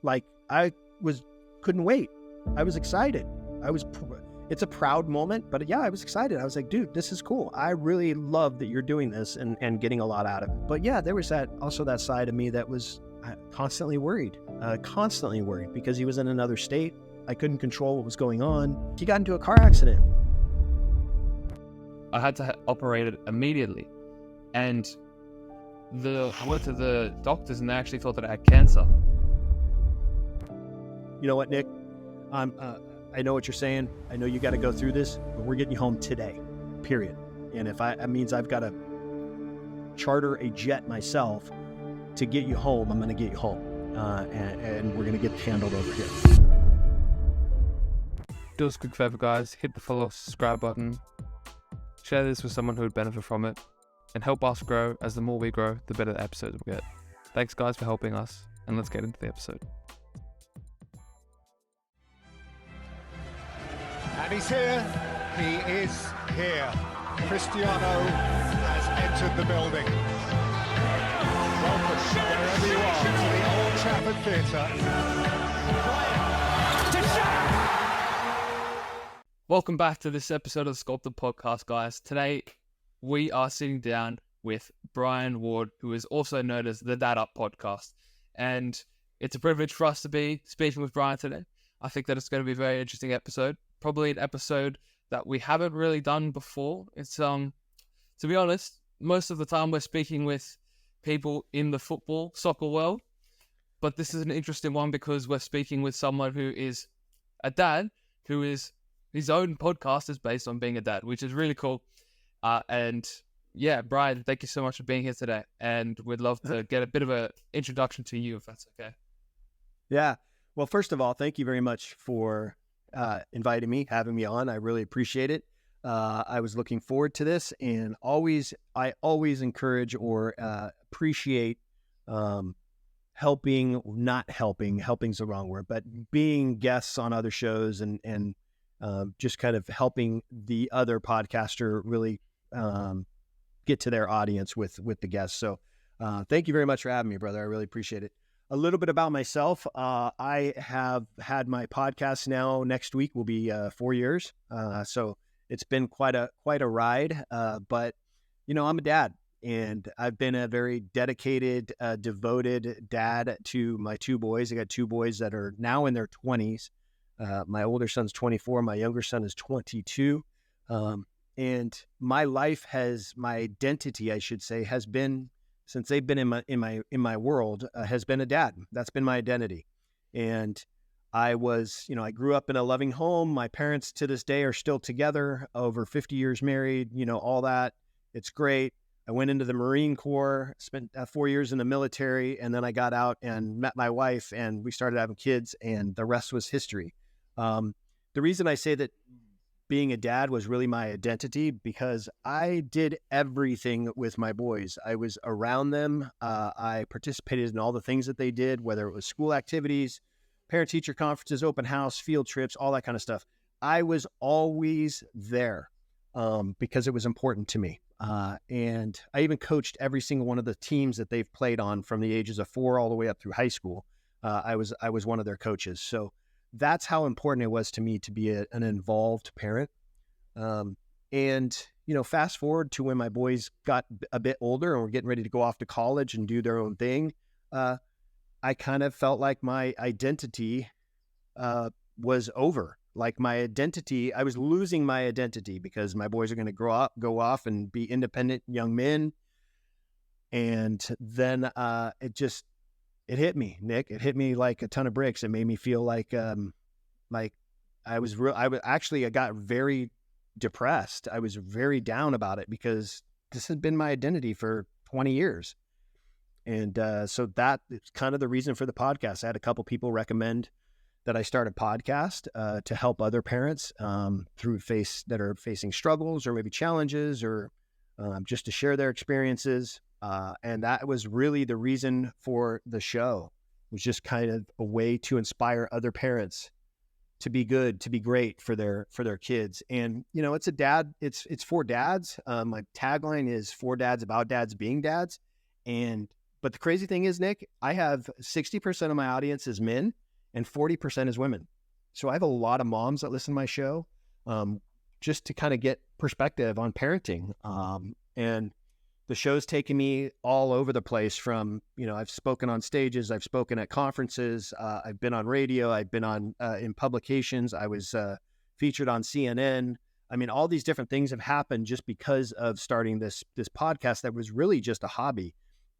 Like couldn't wait. I was excited. It's a proud moment, but yeah, I was excited. I was like, dude, this is cool. I really love that you're doing this and getting a lot out of it. But yeah, there was that side of me that was constantly worried because he was in another state. I couldn't control what was going on. He got into a car accident. I had to operate it immediately. And I went to the doctors and they actually thought that I had cancer. You know what, Nick? I know what you're saying. I know you got to go through this, but we're getting you home today, period. And if that means I've got to charter a jet myself to get you home, I'm going to get you home. And we're going to get it handled over here. Do us a quick favor, guys. Hit the follow, subscribe button. Share this with someone who would benefit from it. And help us grow, as the more we grow, the better the episodes we'll get. Thanks, guys, for helping us. And let's get into the episode. And he's here. He is here. Cristiano has entered the building. Welcome, wherever you are, to the Old Trafford Theatre. Welcome back to this episode of the SCULPTED Podcast, guys. Today, we are sitting down with Bryan Ward, who is also known as the Dad Up Podcast. And it's a privilege for us to be speaking with Bryan today. I think that it's going to be a very interesting episode. Probably an episode that we haven't really done before. It's to be honest, most of the time we're speaking with people in the soccer world, but this is an interesting one because we're speaking with someone who is a dad, who is his own podcast is based on being a dad, which is really cool. And yeah, Bryan, thank you so much for being here today, and we'd love to get a bit of an introduction to you, if that's okay. Yeah. Well, first of all, thank you very much for inviting me, having me on. I really appreciate it. I was looking forward to this, and I always encourage or appreciate helping's the wrong word, but being guests on other shows and just kind of helping the other podcaster really get to their audience with the guests. So thank you very much for having me, brother. I really appreciate it. A little bit about myself. I have had my podcast now. Next week will be 4 years. So it's been quite a ride. But I'm a dad, and I've been a very dedicated, devoted dad to my two boys. I got two boys that are now in their 20s. My older son's 24. My younger son is 22. And my identity, I should say, has been, since they've been in my world, has been a dad. That's been my identity. And I grew up in a loving home. My parents to this day are still together, over 50 years married, all that. It's great. I went into the Marine Corps, spent 4 years in the military, and then I got out and met my wife, and we started having kids, and the rest was history. The reason I say that being a dad was really my identity, because I did everything with my boys. I was around them. I participated in all the things that they did, whether it was school activities, parent-teacher conferences, open house, field trips, all that kind of stuff. I was always there because it was important to me. And I even coached every single one of the teams that they've played on from the ages of 4 all the way up through high school. I was one of their coaches. So that's how important it was to me to be an involved parent. And fast forward to when my boys got a bit older and were getting ready to go off to college and do their own thing. I kind of felt like my identity was over. Like I was losing my identity because my boys are going to go off and be independent young men. And then it hit me, Nick. It hit me like a ton of bricks. It made me feel like I got very depressed. I was very down about it because this had been my identity for 20 years. And so that is kind of the reason for the podcast. I had a couple people recommend that I start a podcast to help other parents that are facing struggles or maybe challenges, or just to share their experiences. And that was really the reason for the show, was just kind of a way to inspire other parents to be good, to be great for their kids. And, it's for dads. My tagline is for dads, about dads being dads. But the crazy thing is, Nick, I have 60% of my audience is men and 40% is women. So I have a lot of moms that listen to my show, just to kind of get perspective on parenting. And the show's taken me all over the place from, I've spoken on stages, I've spoken at conferences, I've been on radio, I've been on in publications, I was featured on CNN. I mean, all these different things have happened just because of starting this podcast that was really just a hobby,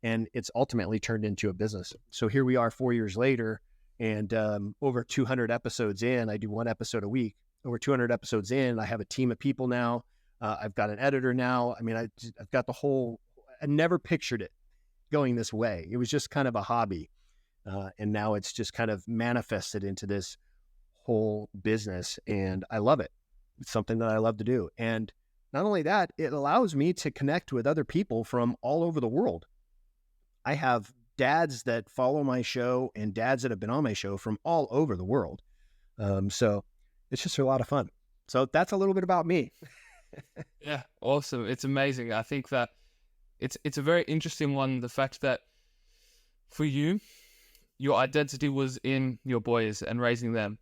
and it's ultimately turned into a business. So here we are 4 years later, and over 200 episodes in. I do one episode a week. Over 200 episodes in, I have a team of people now. I've got an editor now. I mean, I've got the whole. I never pictured it going this way. It was just kind of a hobby, and now it's just kind of manifested into this whole business, and I love it. It's something that I love to do. And not only that, it allows me to connect with other people from all over the world. I have dads that follow my show and dads that have been on my show from all over the world. So it's just a lot of fun. So that's a little bit about me. Yeah, awesome. It's amazing. I think that it's a very interesting one. The fact that for you, your identity was in your boys and raising them.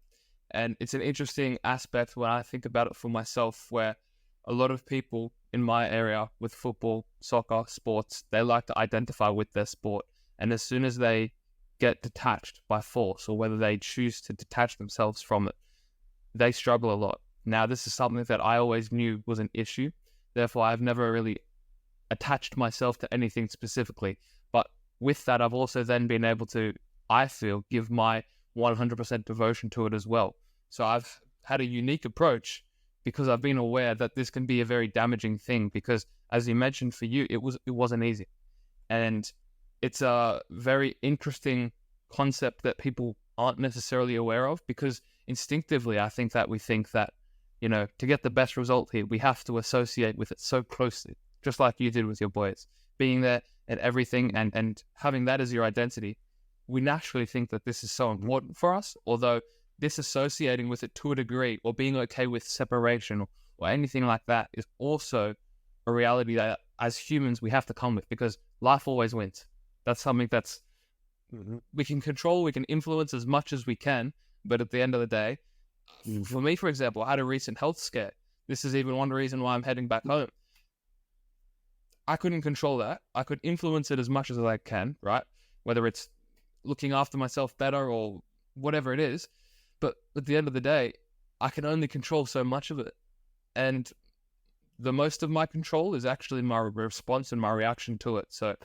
And it's an interesting aspect when I think about it for myself, where a lot of people in my area with football, soccer, sports, they like to identify with their sport. And as soon as they get detached by force, or whether they choose to detach themselves from it, they struggle a lot. Now, this is something that I always knew was an issue. Therefore, I've never really attached myself to anything specifically. But with that, I've also then been able to, I feel, give my 100% devotion to it as well. So I've had a unique approach because I've been aware that this can be a very damaging thing, because as you mentioned, for you, it wasn't easy. And it's a very interesting concept that people aren't necessarily aware of, because instinctively, I think that we think that, to get the best result here, we have to associate with it so closely, just like you did with your boys, being there and everything and having that as your identity. We naturally think that this is so important for us, although disassociating with it to a degree, or being okay with separation or anything like that, is also a reality that as humans we have to come with, because life always wins. That's something that's we can control, we can influence as much as we can, but at the end of the day, for me, for example, I had a recent health scare. This is even one reason why I'm heading back home. I couldn't control that. I could influence it as much as I can, right? Whether it's looking after myself better or whatever it is. But at the end of the day, I can only control so much of it. And the most of my control is actually my response and my reaction to it. So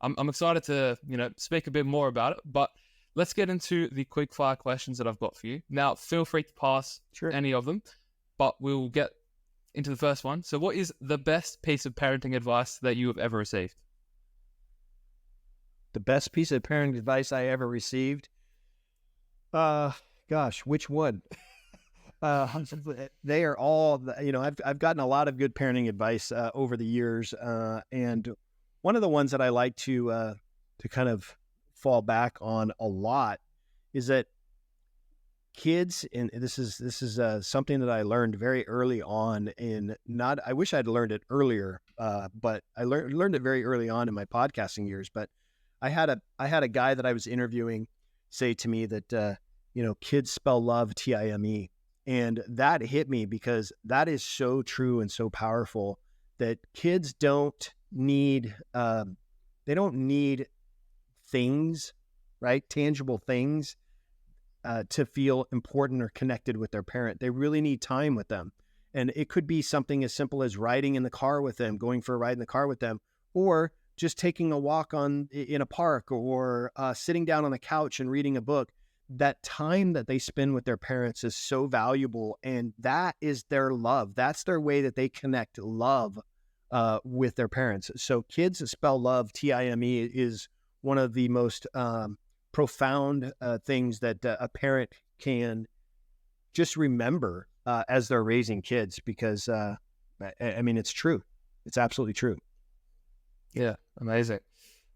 I'm excited to, speak a bit more about it, but let's get into the quick fire questions that I've got for you. Now, feel free to pass any of them, but we'll get into the first one. So what is the best piece of parenting advice that you have ever received? The best piece of parenting advice I ever received? Gosh, which one? They are all, I've gotten a lot of good parenting advice over the years. And one of the ones that I like to kind of fall back on a lot is that kids, and this is something that I learned very early on I wish I'd learned it earlier, but I learned it very early on in my podcasting years. But I had a guy that I was interviewing say to me that, kids spell love Time. And that hit me, because that is so true and so powerful, that kids don't need things, right? Tangible things to feel important or connected with their parent. They really need time with them. And it could be something as simple as riding in the car with them, going for a ride in the car with them, or just taking a walk in a park, or sitting down on the couch and reading a book. That time that they spend with their parents is so valuable, and that is their love. That's their way that they connect love with their parents. So kids spell love Time is one of the most profound things that a parent can just remember as they're raising kids, because it's true. It's absolutely true. Yeah, amazing.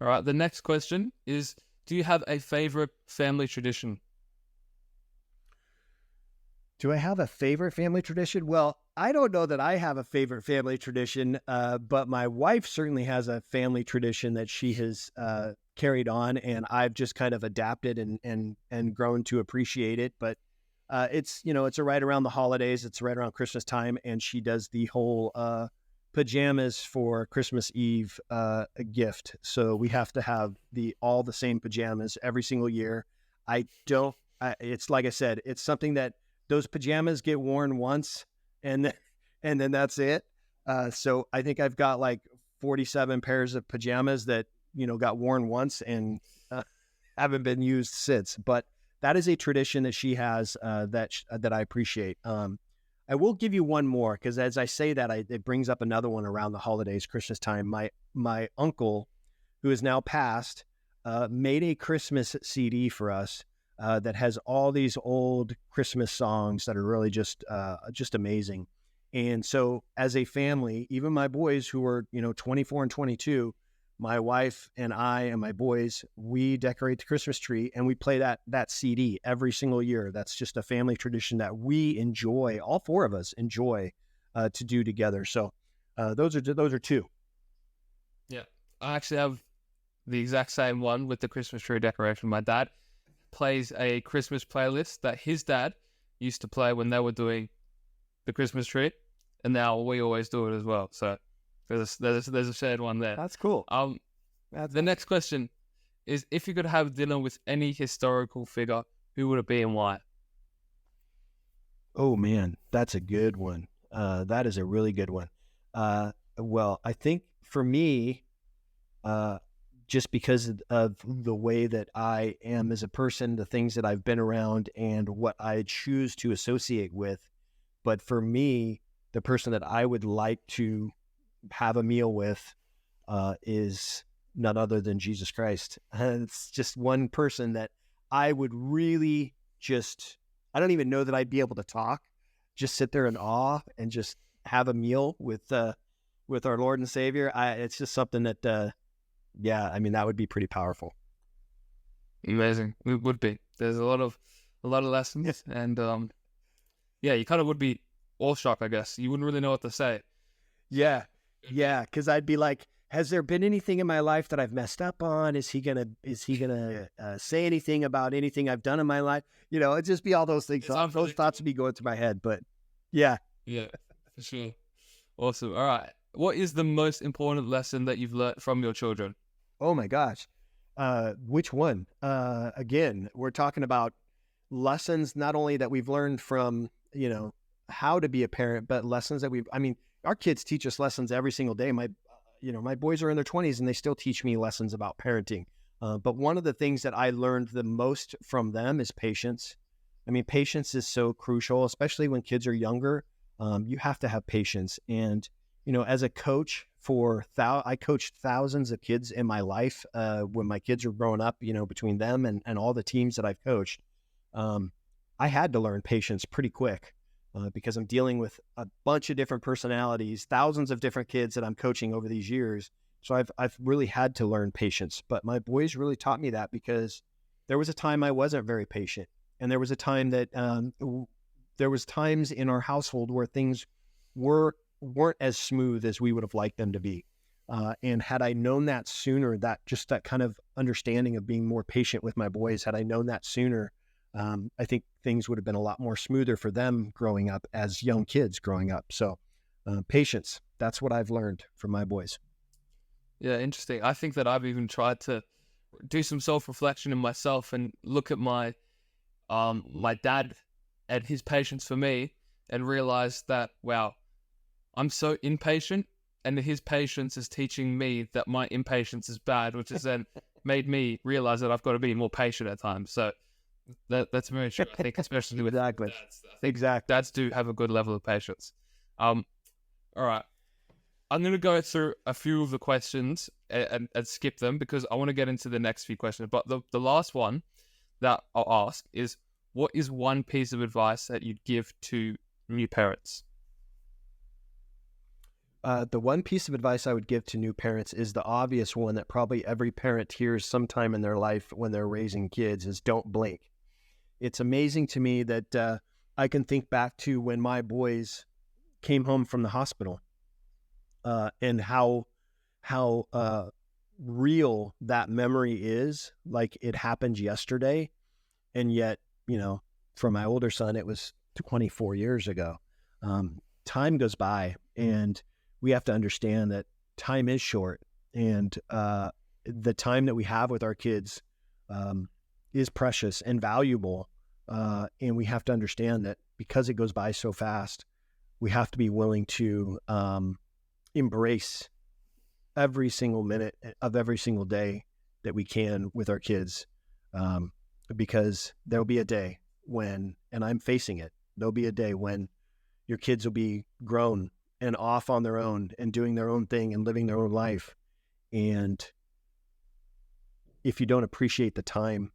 All right, the next question is, do you have a favorite family tradition? Do I have a favorite family tradition? Well, I don't know that I have a favorite family tradition, but my wife certainly has a family tradition that she has carried on, and I've just kind of adapted and grown to appreciate it. But it's it's right around the holidays, it's right around Christmas time, and she does the whole pajamas for Christmas Eve gift. So we have to have all the same pajamas every single year. It's like I said, it's something that those pajamas get worn once, and then that's it. So I think I've got like 47 pairs of pajamas that got worn once and haven't been used since. But that is a tradition that she has that I appreciate. I will give you one more, because as I say that, it brings up another one around the holidays, Christmas time. My uncle, who is now passed, made a Christmas CD for us that has all these old Christmas songs that are really just amazing. And so as a family, even my boys who are 24 and 22, my wife and I and my boys, we decorate the Christmas tree and we play that CD every single year. That's just a family tradition that we enjoy, all four of us enjoy to do together. So those are two. Yeah, I actually have the exact same one with the Christmas tree decoration. My dad plays a Christmas playlist that his dad used to play when they were doing the Christmas tree, and now we always do it as well. So there's a shared one there. That's cool. The next question is, if you could have dinner with any historical figure, who would it be and why? Oh man, that's a good one. That is a really good one. Well, I think for me, just because of the way that I am as a person, the things that I've been around and what I choose to associate with. But for me, the person that I would like to have a meal with is none other than Jesus Christ. It's just one person that I would really I don't even know that I'd be able to talk, just sit there in awe and just have a meal with our Lord and Savior. It's just something that, that would be pretty powerful. Amazing. It would be. There's a lot of lessons, and you kind of would be all shocked, I guess. You wouldn't really know what to say. Yeah, because I'd be like, has there been anything in my life that I've messed up on? Is he gonna say anything about anything I've done in my life? It'd just be all those things. Those thoughts would be going through my head. But yeah, for sure. Awesome. All right. What is the most important lesson that you've learned from your children? Oh my gosh, which one? Again, we're talking about lessons not only that we've learned from how to be a parent, but lessons that our kids teach us lessons every single day. My boys are in their 20s and they still teach me lessons about parenting. But one of the things that I learned the most from them is patience. Patience is so crucial, especially when kids are younger. You have to have patience. And, as a coach I coached thousands of kids in my life when my kids were growing up, between them and all the teams that I've coached. I had to learn patience pretty quick. Because I'm dealing with a bunch of different personalities, thousands of different kids that I'm coaching over these years. So I've really had to learn patience. But my boys really taught me that, because there was a time I wasn't very patient. And there was a time that there was times in our household where things weren't as smooth as we would have liked them to be. And had I known that sooner, that kind of understanding of being more patient with my boys, had I known that sooner, I think things would have been a lot more smoother for them growing up as young kids growing up. So patience, that's what I've learned from my boys. Yeah, interesting. I think that I've even tried to do some self-reflection in myself and look at my dad and his patience for me, and realize that, wow, I'm so impatient, and his patience is teaching me that my impatience is bad, which has then made me realize that I've got to be more patient at times. So that's very true. I think especially with Exactly. dads, dads do have a good level of patience. All right. I'm going to go through a few of the questions and skip them, because I want to get into the next few questions. But the last one that I'll ask is, what is one piece of advice that you'd give to new parents? The one piece of advice I would give to new parents is the obvious one that probably every parent hears sometime in their life when they're raising kids, is don't blink. It's amazing to me that I can think back to when my boys came home from the hospital and how real that memory is, like it happened yesterday. And yet, for my older son, it was 24 years ago. Time goes by, and we have to understand that time is short, and the time that we have with our kids is precious and valuable. And we have to understand that because it goes by so fast, we have to be willing to embrace every single minute of every single day that we can with our kids. Because there'll be a day when, and I'm facing it, there'll be a day when your kids will be grown and off on their own and doing their own thing and living their own life. And if you don't appreciate the time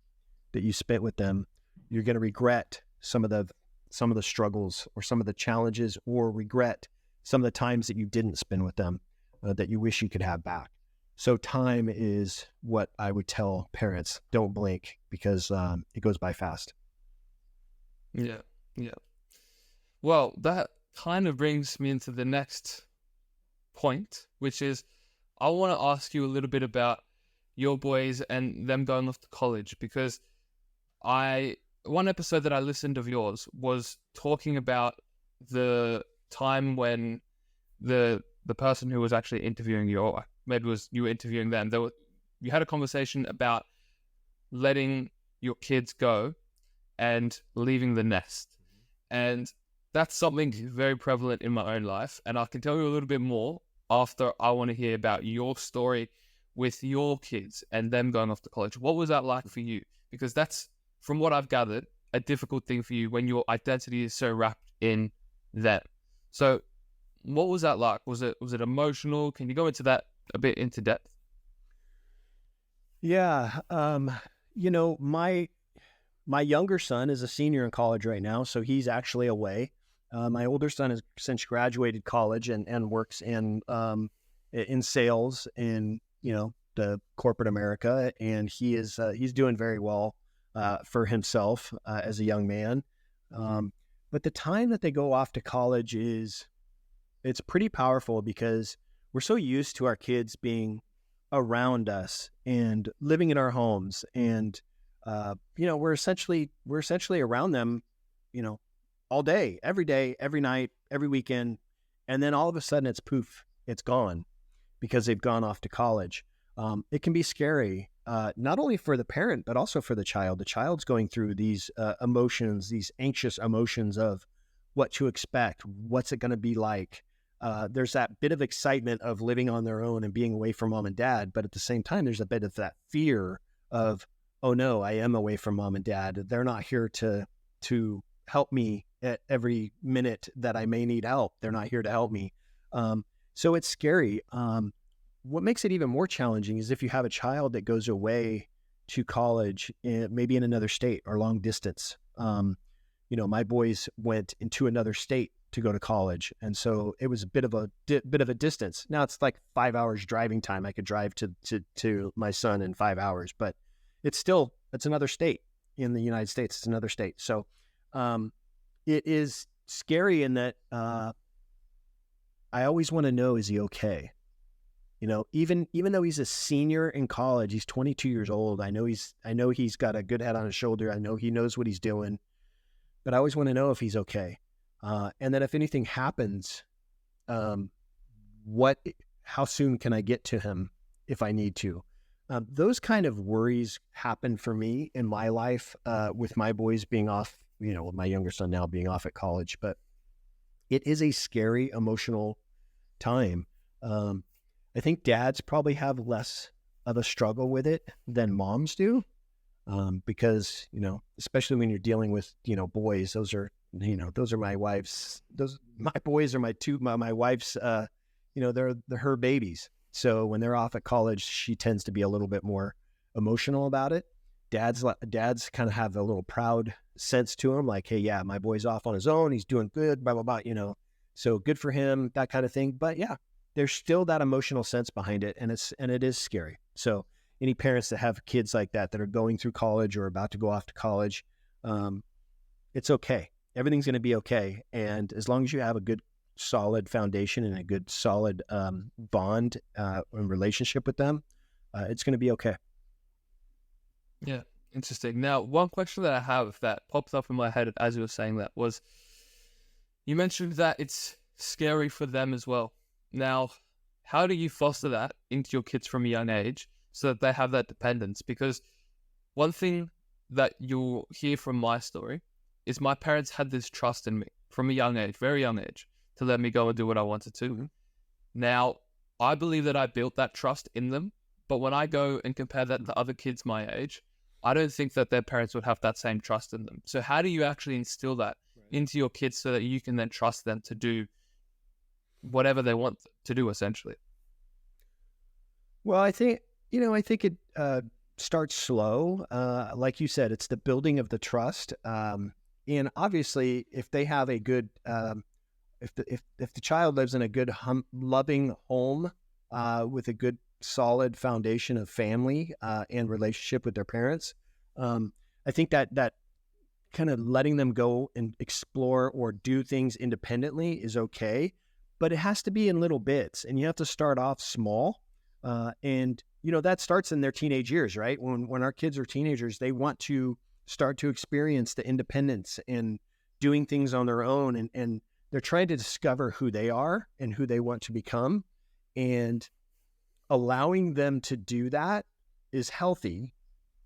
that you spent with them, you're going to regret some of the struggles or some of the challenges, or regret some of the times that you didn't spend with them that you wish you could have back. So time is what I would tell parents. Don't blink, because it goes by fast. Yeah. Well, that kind of brings me into the next point, which is I want to ask you a little bit about your boys and them going off to college, because one episode that I listened of yours was talking about the time when the person who was actually interviewing you, or maybe you were interviewing them, you had a conversation about letting your kids go and leaving the nest. And that's something very prevalent in my own life. And I can tell you a little bit more after I want to hear about your story with your kids and them going off to college. What was that like for you? Because that's, from what I've gathered, a difficult thing for you when your identity is so wrapped in them. So what was that like? Was it emotional? Can you go into that a bit into depth? Yeah. My younger son is a senior in college right now, so he's actually away. My older son has since graduated college and works in sales in the corporate America, and he's doing very well for himself as a young man. But the time that they go off to college it's pretty powerful, because we're so used to our kids being around us and living in our homes, and we're essentially around them, all day, every night, every weekend. And then all of a sudden it's poof, it's gone, because they've gone off to college. It can be scary, not only for the parent, but also for the child. The child's going through these emotions, these anxious emotions of what to expect. What's it going to be like? There's that bit of excitement of living on their own and being away from mom and dad. But at the same time, there's a bit of that fear of, oh no, I am away from mom and dad. They're not here to help me at every minute that I may need help. They're not here to help me. So it's scary. What makes it even more challenging is if you have a child that goes away to college, maybe in another state or long distance. My boys went into another state to go to college, and so it was a bit of a distance. Now it's like 5 hours driving time. I could drive to my son in 5 hours, but it's another state in the United States. It's another state. So it is scary in that I always want to know, is he okay? Even though he's a senior in college, he's 22 years old. I know he's got a good head on his shoulder. I know he knows what he's doing, but I always want to know if he's okay. And then if anything happens, how soon can I get to him if I need to? Those kind of worries happen for me in my life, with my boys being off, with my younger son now being off at college. But it is a scary, emotional time. I think dads probably have less of a struggle with it than moms do, because, especially when you're dealing with, boys, those are my wife's, my boys are my wife's, they're her babies. So when they're off at college, she tends to be a little bit more emotional about it. Dads kind of have a little proud sense to them, like, hey, yeah, my boy's off on his own. He's doing good, blah, blah, blah, so good for him, that kind of thing. But yeah, there's still that emotional sense behind it. And it is scary. So any parents that have kids like that are going through college or about to go off to college, it's okay. Everything's going to be okay. And as long as you have a good, solid foundation and a good, solid bond and relationship with them, it's going to be okay. Yeah, interesting. Now, one question that I have that popped up in my head as you were saying that was, you mentioned that it's scary for them as well. Now, how do you foster that into your kids from a young age so that they have that dependence? Because one thing that you'll hear from my story is my parents had this trust in me from a young age, very young age, to let me go and do what I wanted to. Mm-hmm. Now, I believe that I built that trust in them, but when I go and compare that to other kids my age, I don't think that their parents would have that same trust in them. So how do you actually instill that into your kids so that you can then trust them to do whatever they want to do, essentially? Well, I think it starts slow. Like you said, it's the building of the trust. And obviously, if they have a good, if the child lives in a good, loving home with a good, solid foundation of family and relationship with their parents, I think that kind of letting them go and explore or do things independently is okay, but it has to be in little bits, and you have to start off small. And that starts in their teenage years, right? When our kids are teenagers, they want to start to experience the independence and doing things on their own, and they're trying to discover who they are and who they want to become, and allowing them to do that is healthy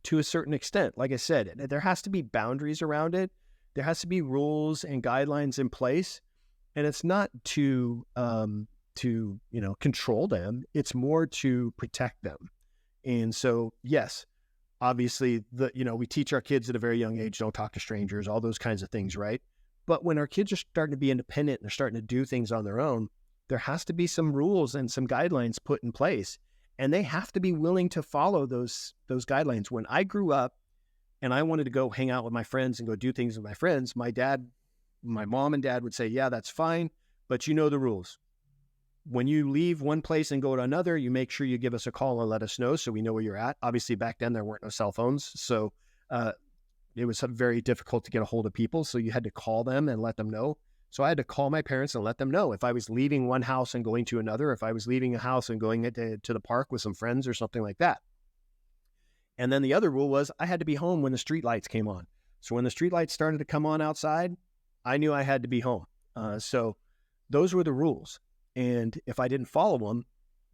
to a certain extent. Like I said, there has to be boundaries around it. There has to be rules and guidelines in place, and it's not to control them. It's more to protect them. And so, yes, obviously, we teach our kids at a very young age, don't talk to strangers, all those kinds of things, right? But when our kids are starting to be independent and they're starting to do things on their own, there has to be some rules and some guidelines put in place, and they have to be willing to follow those guidelines. When I grew up and I wanted to go hang out with my friends and go do things with my friends, my mom and dad would say, yeah, that's fine, but you know the rules. When you leave one place and go to another, you make sure you give us a call and let us know so we know where you're at. Obviously, back then there weren't no cell phones, so it was very difficult to get a hold of people. So you had to call them and let them know. So I had to call my parents and let them know if I was leaving one house and going to another, if I was leaving a house and going to the park with some friends or something like that. And then the other rule was I had to be home when the street lights came on. So when the street lights started to come on outside, I knew I had to be home. So those were the rules. And if I didn't follow them,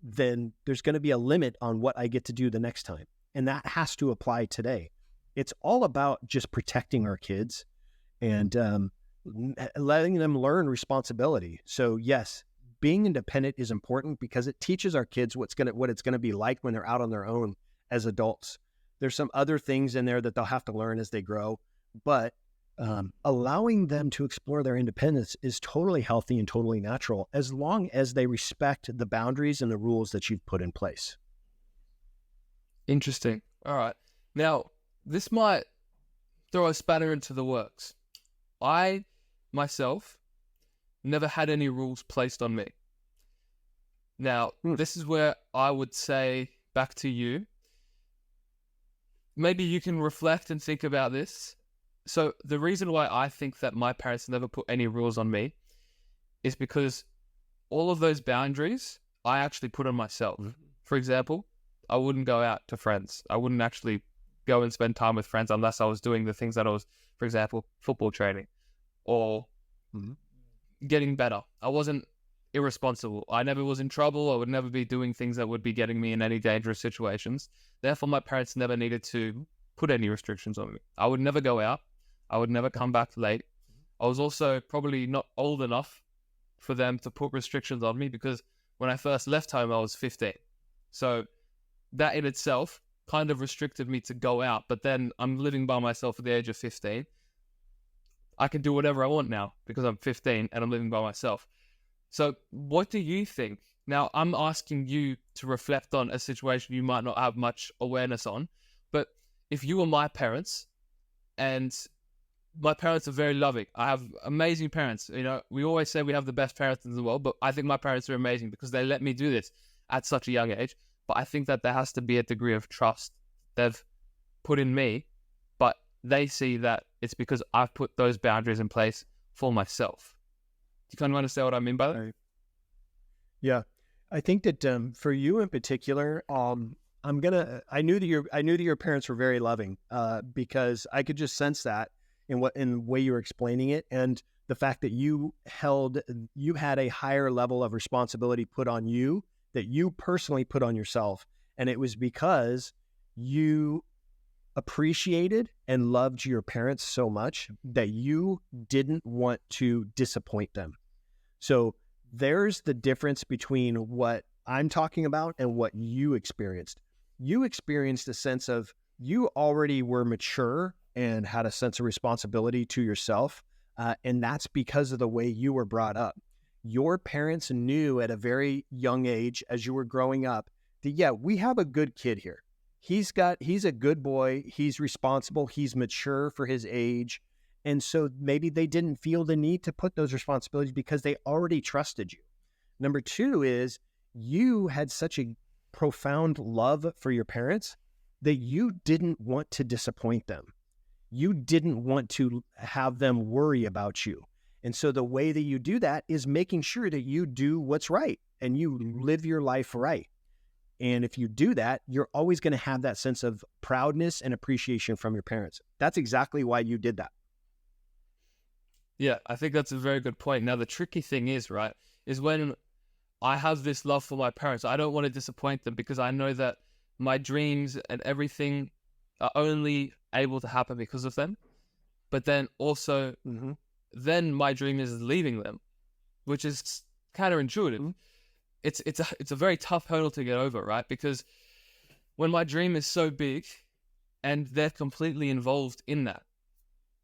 then there's going to be a limit on what I get to do the next time. And that has to apply today. It's all about just protecting our kids and letting them learn responsibility. So yes, being independent is important because it teaches our kids what it's going to be like when they're out on their own as adults. There's some other things in there that they'll have to learn as they grow, but allowing them to explore their independence is totally healthy and totally natural as long as they respect the boundaries and the rules that you've put in place. Interesting. All right. Now, this might throw a spanner into the works. I, myself, never had any rules placed on me. Now, this is where I would say back to you. Maybe you can reflect and think about this. So the reason why I think that my parents never put any rules on me is because all of those boundaries I actually put on myself. For example, I wouldn't go out to friends. I wouldn't actually go and spend time with friends unless I was doing the things that I was, for example, football training or getting better. I wasn't irresponsible. I never was in trouble. I would never be doing things that would be getting me in any dangerous situations. Therefore, my parents never needed to put any restrictions on me. I would never go out. I would never come back late. I was also probably not old enough for them to put restrictions on me because when I first left home, I was 15. So that in itself kind of restricted me to go out. But then I'm living by myself at the age of 15. I can do whatever I want now because I'm 15 and I'm living by myself. So what do you think? Now, I'm asking you to reflect on a situation you might not have much awareness on. But if you were my parents, and my parents are very loving. I have amazing parents. We always say we have the best parents in the world, but I think my parents are amazing because they let me do this at such a young age. But I think that there has to be a degree of trust they've put in me, but they see that it's because I've put those boundaries in place for myself. Do you kind of understand what I mean by that? Yeah. I think that for you in particular, I knew that your parents were very loving, because I could just sense that in the way you were explaining it, and the fact that you had a higher level of responsibility put on you that you personally put on yourself. And it was because you appreciated and loved your parents so much that you didn't want to disappoint them. So there's the difference between what I'm talking about and what you experienced. You experienced a sense of, you already were mature and had a sense of responsibility to yourself. And that's because of the way you were brought up. Your parents knew at a very young age, as you were growing up, that, yeah, we have a good kid here. He's a good boy. He's responsible. He's mature for his age. And so maybe they didn't feel the need to put those responsibilities because they already trusted you. Number two is, you had such a profound love for your parents that you didn't want to disappoint them. You didn't want to have them worry about you. And so the way that you do that is making sure that you do what's right and you live your life right. And if you do that, you're always going to have that sense of proudness and appreciation from your parents. That's exactly why you did that. Yeah, I think that's a very good point. Now, the tricky thing is, right, is when I have this love for my parents, I don't want to disappoint them because I know that my dreams and everything are only able to happen because of them. But then also, then my dream is leaving them, which is counterintuitive. It's a very tough hurdle to get over, right? Because when my dream is so big and they're completely involved in that,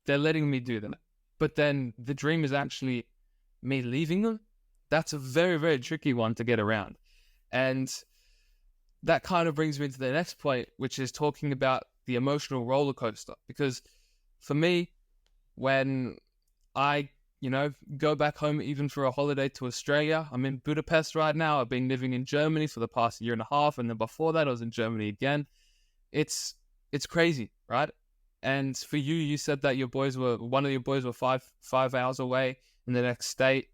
they're letting me do that. But then the dream is actually me leaving them. That's a very, very tricky one to get around. And that kind of brings me to the next point, which is talking about the emotional roller coaster. Because for me, when I, go back home even for a holiday to Australia, I'm in Budapest right now. I've been living in Germany for the past year and a half. And then before that, I was in Germany again. It's crazy, right? And for you, you said that one of your boys were five hours away in the next state.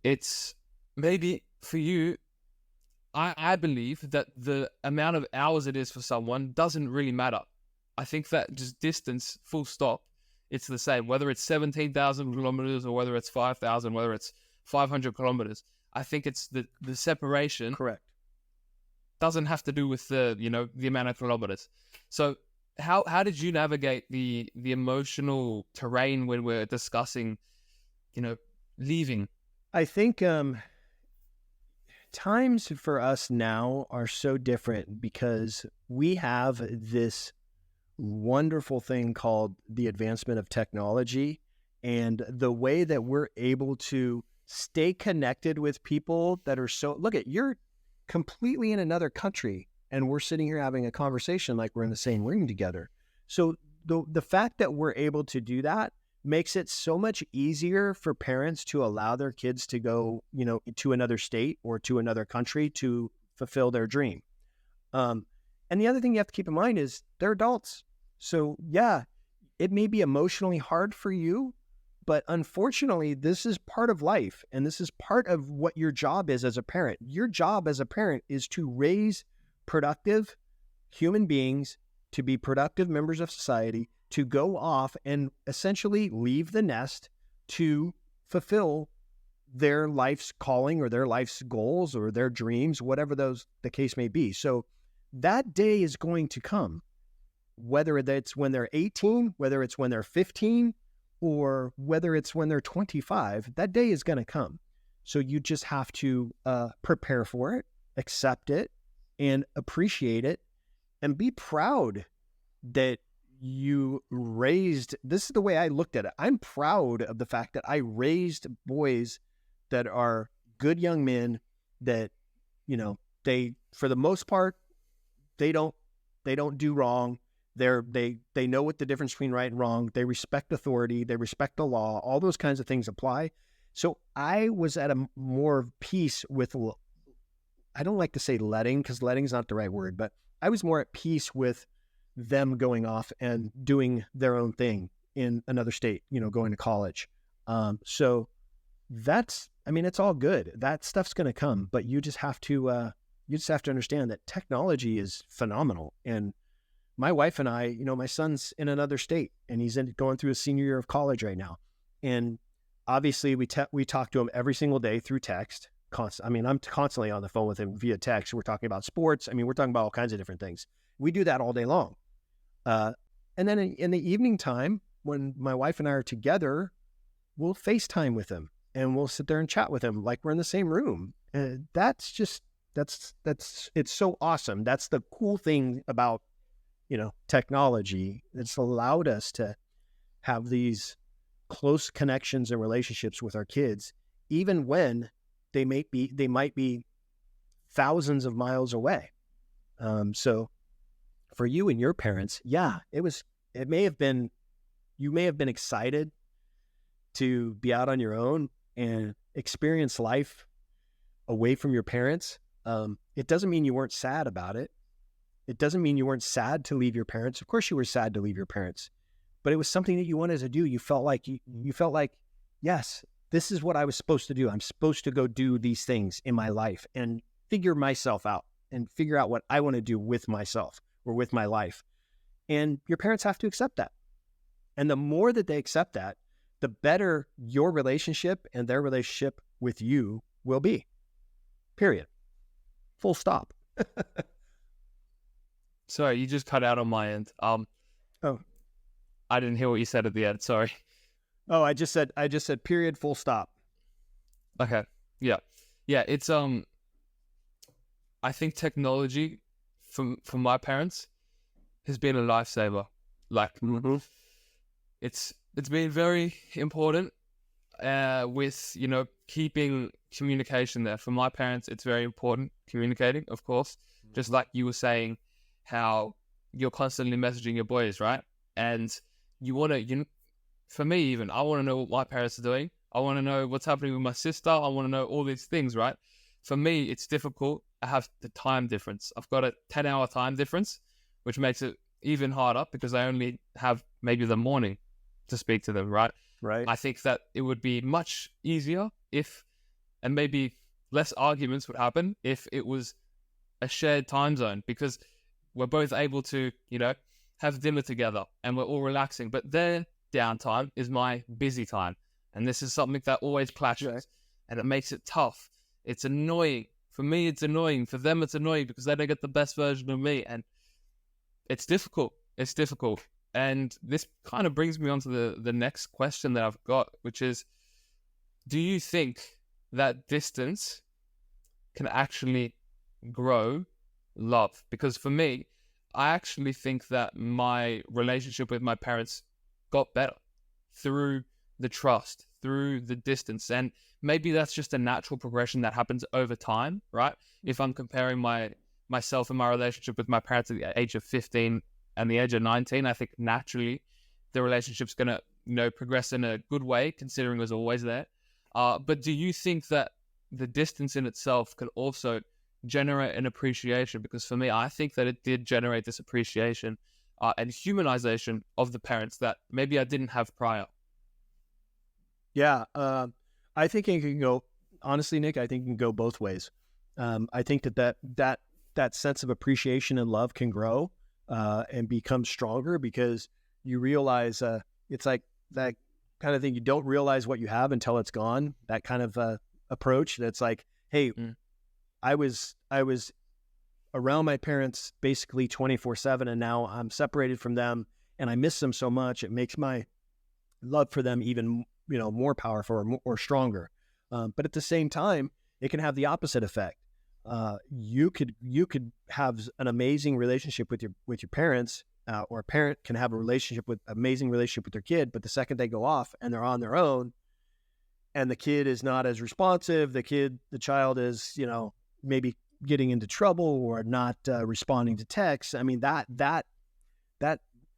It's maybe for you, I believe that the amount of hours it is for someone doesn't really matter. I think that just distance, full stop, it's the same. Whether it's 17,000 kilometers or whether it's 5,000, whether it's 500 kilometers. I think it's the separation. Correct. Doesn't have to do with the amount of kilometers. So how did you navigate the emotional terrain when we're discussing, leaving? I think times for us now are so different because we have this wonderful thing called the advancement of technology, and the way that we're able to stay connected with people that are you're completely in another country and we're sitting here having a conversation like we're in the same room together. So the fact that we're able to do that makes it so much easier for parents to allow their kids to go, to another state or to another country to fulfill their dream. And the other thing you have to keep in mind is they're adults. So yeah, it may be emotionally hard for you, but unfortunately, this is part of life. And this is part of what your job is as a parent. Your job as a parent is to raise productive human beings, to be productive members of society, to go off and essentially leave the nest to fulfill their life's calling or their life's goals or their dreams, whatever the case may be. So that day is going to come, whether it's when they're 18, whether it's when they're 15, or whether it's when they're 25, that day is going to come. So you just have to prepare for it, accept it, and appreciate it, and be proud that you raised, this is the way I looked at it. I'm proud of the fact that I raised boys that are good young men that, they, for the most part, they don't do wrong. They know what the difference between right and wrong. They respect authority. They respect the law. All those kinds of things apply. So I was at a more peace with, I don't like to say letting, because letting is not the right word, but I was more at peace with them going off and doing their own thing in another state, going to college. So it's all good. That stuff's going to come, but you just have to you just have to understand that technology is phenomenal. And my wife and I, my son's in another state and he's going through his senior year of college right now. And obviously we talk to him every single day through text. I'm constantly on the phone with him via text. We're talking about sports. We're talking about all kinds of different things. We do that all day long. And then in the evening time, when my wife and I are together, we'll FaceTime with him and we'll sit there and chat with him like we're in the same room. It's so awesome. That's the cool thing about, technology. It's allowed us to have these close connections and relationships with our kids, even when they might be thousands of miles away. So for you and your parents, you may have been excited to be out on your own and experience life away from your parents. It doesn't mean you weren't sad about it. It doesn't mean you weren't sad to leave your parents. Of course you were sad to leave your parents, but it was something that you wanted to do. You felt like, yes, this is what I was supposed to do. I'm supposed to go do these things in my life and figure myself out and figure out what I want to do with myself or with my life. And your parents have to accept that. And the more that they accept that, the better your relationship and their relationship with you will be. Period. Full stop. Sorry, you just cut out on my end. Oh, I didn't hear what you said at the end. Sorry. Oh, I just said period, full stop. Okay. Yeah. It's I think technology for my parents has been a lifesaver. Like, it's been very important with keeping communication there. For my parents, it's very important communicating, of course. Just like you were saying, how you're constantly messaging your boys, right? And you want to, for me even, I want to know what my parents are doing. I want to know what's happening with my sister. I want to know all these things, right? For me, it's difficult. I have the time difference. I've got a 10-hour time difference, which makes it even harder because I only have maybe the morning to speak to them, right? Right. I think that it would be much easier and maybe less arguments would happen if it was a shared time zone, because we're both able to, have dinner together and we're all relaxing. But their downtime is my busy time. And this is something that always clashes and it makes it tough. It's annoying. For me, it's annoying. For them, it's annoying because they don't get the best version of me. And it's difficult. It's difficult. And this kind of brings me on to the next question that I've got, which is, do you think that distance can actually grow love? Because for me, I actually think that my relationship with my parents got better through the trust, through the distance. And maybe that's just a natural progression that happens over time, right? If I'm comparing myself and my relationship with my parents at the age of 15 and the age of 19, I think naturally the relationship's going to, progress in a good way, considering it was always there. But do you think that the distance in itself can also generate an appreciation? Because for me, I think that it did generate this appreciation and humanization of the parents that maybe I didn't have prior. Yeah, I think it can go, honestly, Nick, I think it can go both ways. I think that sense of appreciation and love can grow and become stronger because you realize it's like that kind of thing. You don't realize what you have until it's gone. That kind of approach that's like, hey, I was around my parents basically 24/7, and now I'm separated from them and I miss them so much. It makes my love for them even, more powerful or stronger. But at the same time, it can have the opposite effect. You could have an amazing relationship with your parents, or a parent can have amazing relationship with their kid, but the second they go off and they're on their own, and the kid is not as responsive, the child is, maybe getting into trouble or not responding to texts. I mean, that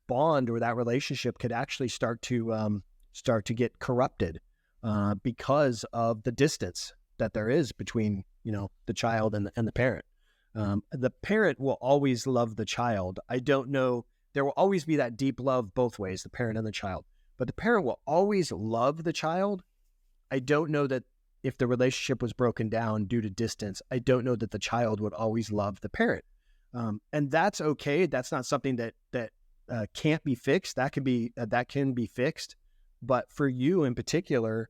bond or that relationship could actually start to get corrupted because of the distance that there is between, the child and the parent. The parent will always love the child. I don't know. There will always be that deep love both ways, the parent and the child. But the parent will always love the child. I don't know that if the relationship was broken down due to distance, I don't know that the child would always love the parent. And that's okay. That's not something that can't be fixed. That can be fixed. But for you in particular,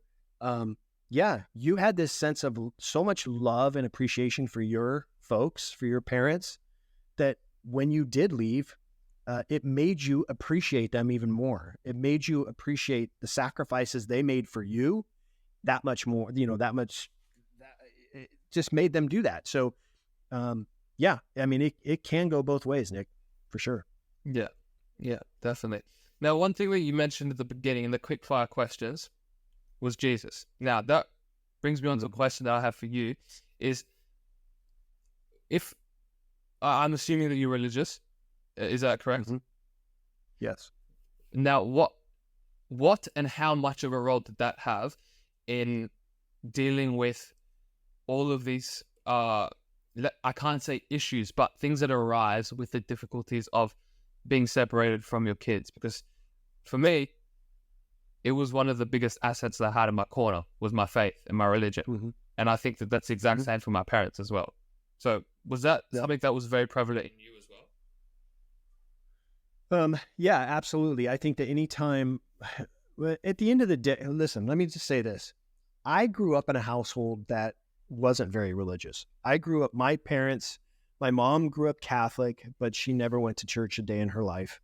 you had this sense of so much love and appreciation for your folks, for your parents, that when you did leave, it made you appreciate them even more. It made you appreciate the sacrifices they made for you that much more, it just made them do that. So, it can go both ways, Nick, for sure. Yeah, definitely. Now, one thing that you mentioned at the beginning in the quick fire questions was Jesus. Now, that brings me on to a question that I have for you is, if I'm assuming that you're religious, is that correct? Mm-hmm. Yes. Now, what and how much of a role did that have in dealing with all of these, I can't say issues, but things that arise with the difficulties of being separated from your kids? Because for me, it was one of the biggest assets that I had in my corner was my faith and my religion. Mm-hmm. And I think that that's the exact same for my parents as well. So was that something that was very prevalent in you as well? Yeah, absolutely. I think that anytime, at the end of the day, listen, let me just say this. I grew up in a household that wasn't very religious. My mom grew up Catholic, but she never went to church a day in her life.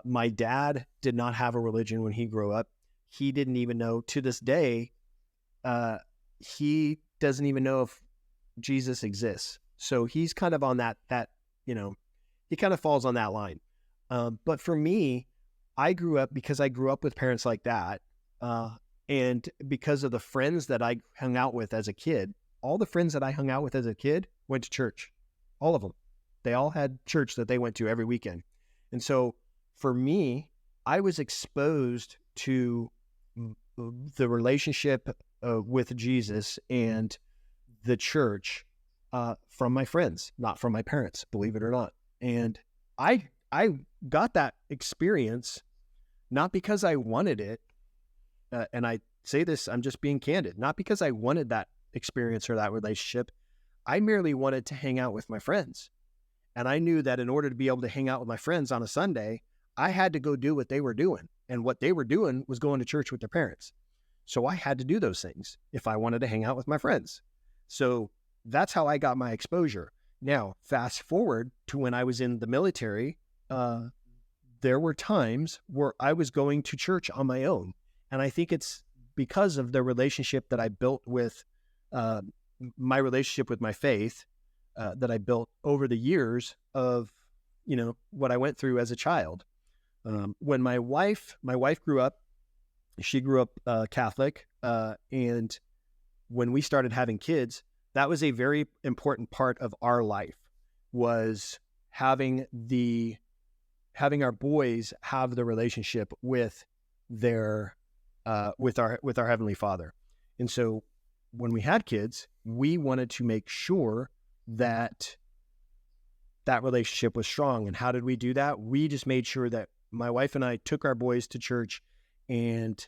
My dad did not have a religion when he grew up. He didn't even know, to this day, he doesn't even know if Jesus exists. So he's kind of on that, he kind of falls on that line. But for me, I grew up with parents like that. And because of the friends that I hung out with as a kid, all the friends that I hung out with as a kid went to church. All of them. They all had church that they went to every weekend. And so for me, I was exposed to the relationship with Jesus and the church from my friends, not from my parents, believe it or not. And I got that experience not because I wanted it, and I say this, I'm just being candid, not because I wanted that experience or that relationship. I merely wanted to hang out with my friends. And I knew that in order to be able to hang out with my friends on a Sunday, I had to go do what they were doing. And what they were doing was going to church with their parents. So I had to do those things if I wanted to hang out with my friends. So that's how I got my exposure. Now, fast forward to when I was in the military, there were times where I was going to church on my own. And I think it's because of the relationship that I built with my relationship with my faith that I built over the years of, what I went through as a child. When my wife grew up, she grew up Catholic. And when we started having kids, that was a very important part of our life, was having our boys have the relationship with their with our Heavenly Father. And so when we had kids, we wanted to make sure that relationship was strong. And how did we do that? We just made sure that my wife and I took our boys to church and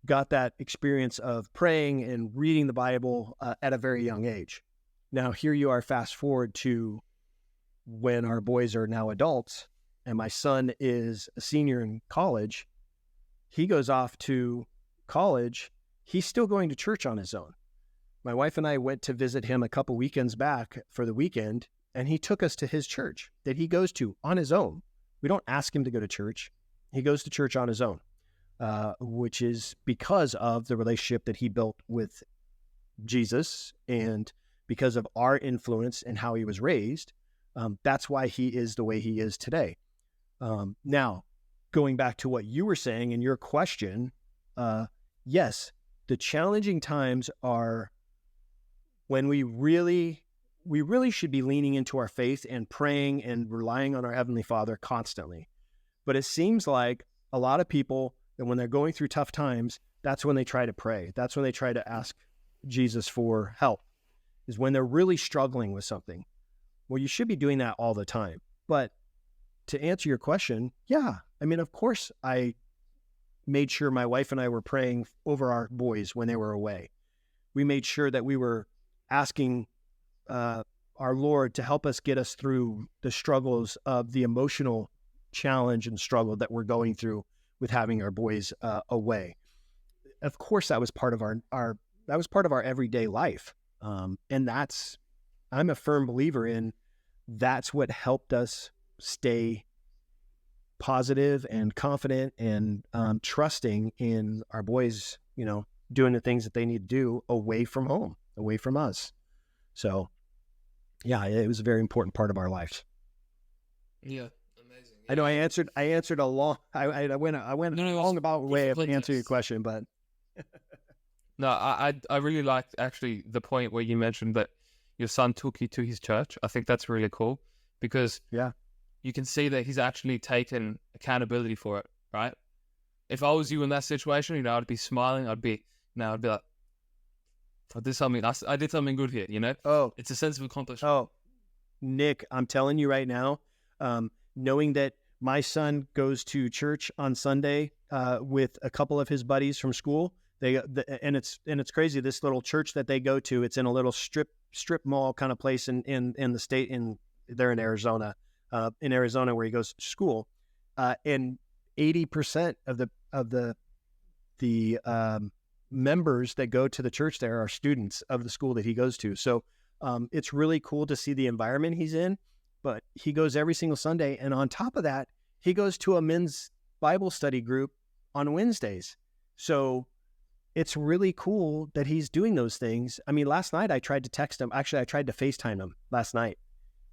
got that experience of praying and reading the Bible at a very young age. Now, here you are, fast forward to when our boys are now adults, and my son is a senior in college. He goes off to college. He's still going to church on his own. My wife and I went to visit him a couple weekends back for the weekend, and he took us to his church that he goes to on his own. We don't ask him to go to church. He goes to church on his own, which is because of the relationship that he built with Jesus and because of our influence and how he was raised. That's why he is the way he is today. Now, going back to what you were saying in your question, yes, the challenging times are when we really should be leaning into our faith and praying and relying on our Heavenly Father constantly. But it seems like a lot of people, that when they're going through tough times, that's when they try to pray. That's when they try to ask Jesus for help, is when they're really struggling with something. Well, you should be doing that all the time. But to answer your question, yeah, of course I made sure my wife and I were praying over our boys when they were away. we made sure that we were asking our Lord to help us get us through the struggles of the emotional challenge and struggle that we're going through with having our boys away. Of course, that was part of our everyday life, and I'm a firm believer in that's what helped us stay positive and confident and trusting in our boys, doing the things that they need to do away from home, away from us. So, yeah, it was a very important part of our lives. Yeah, amazing. Yeah. I know I answered a long. I went long about way of answering your question, but no, I really liked actually the point where you mentioned that your son took you to his church. I think that's really cool because you can see that he's actually taken accountability for it, right? If I was you in that situation, I'd be smiling. I'd be like, I did something good here, Oh, it's a sense of accomplishment. Oh, Nick, I'm telling you right now, knowing that my son goes to church on Sunday with a couple of his buddies from school, and it's crazy. This little church that they go to, it's in a little strip mall kind of place in the state. They're in Arizona, where he goes to school, and 80% of the members that go to the church there are students of the school that he goes to. So it's really cool to see the environment he's in, but he goes every single Sunday. And on top of that, he goes to a men's Bible study group on Wednesdays. So it's really cool that he's doing those things. I mean, last night I tried to text him. Actually, I tried to FaceTime him last night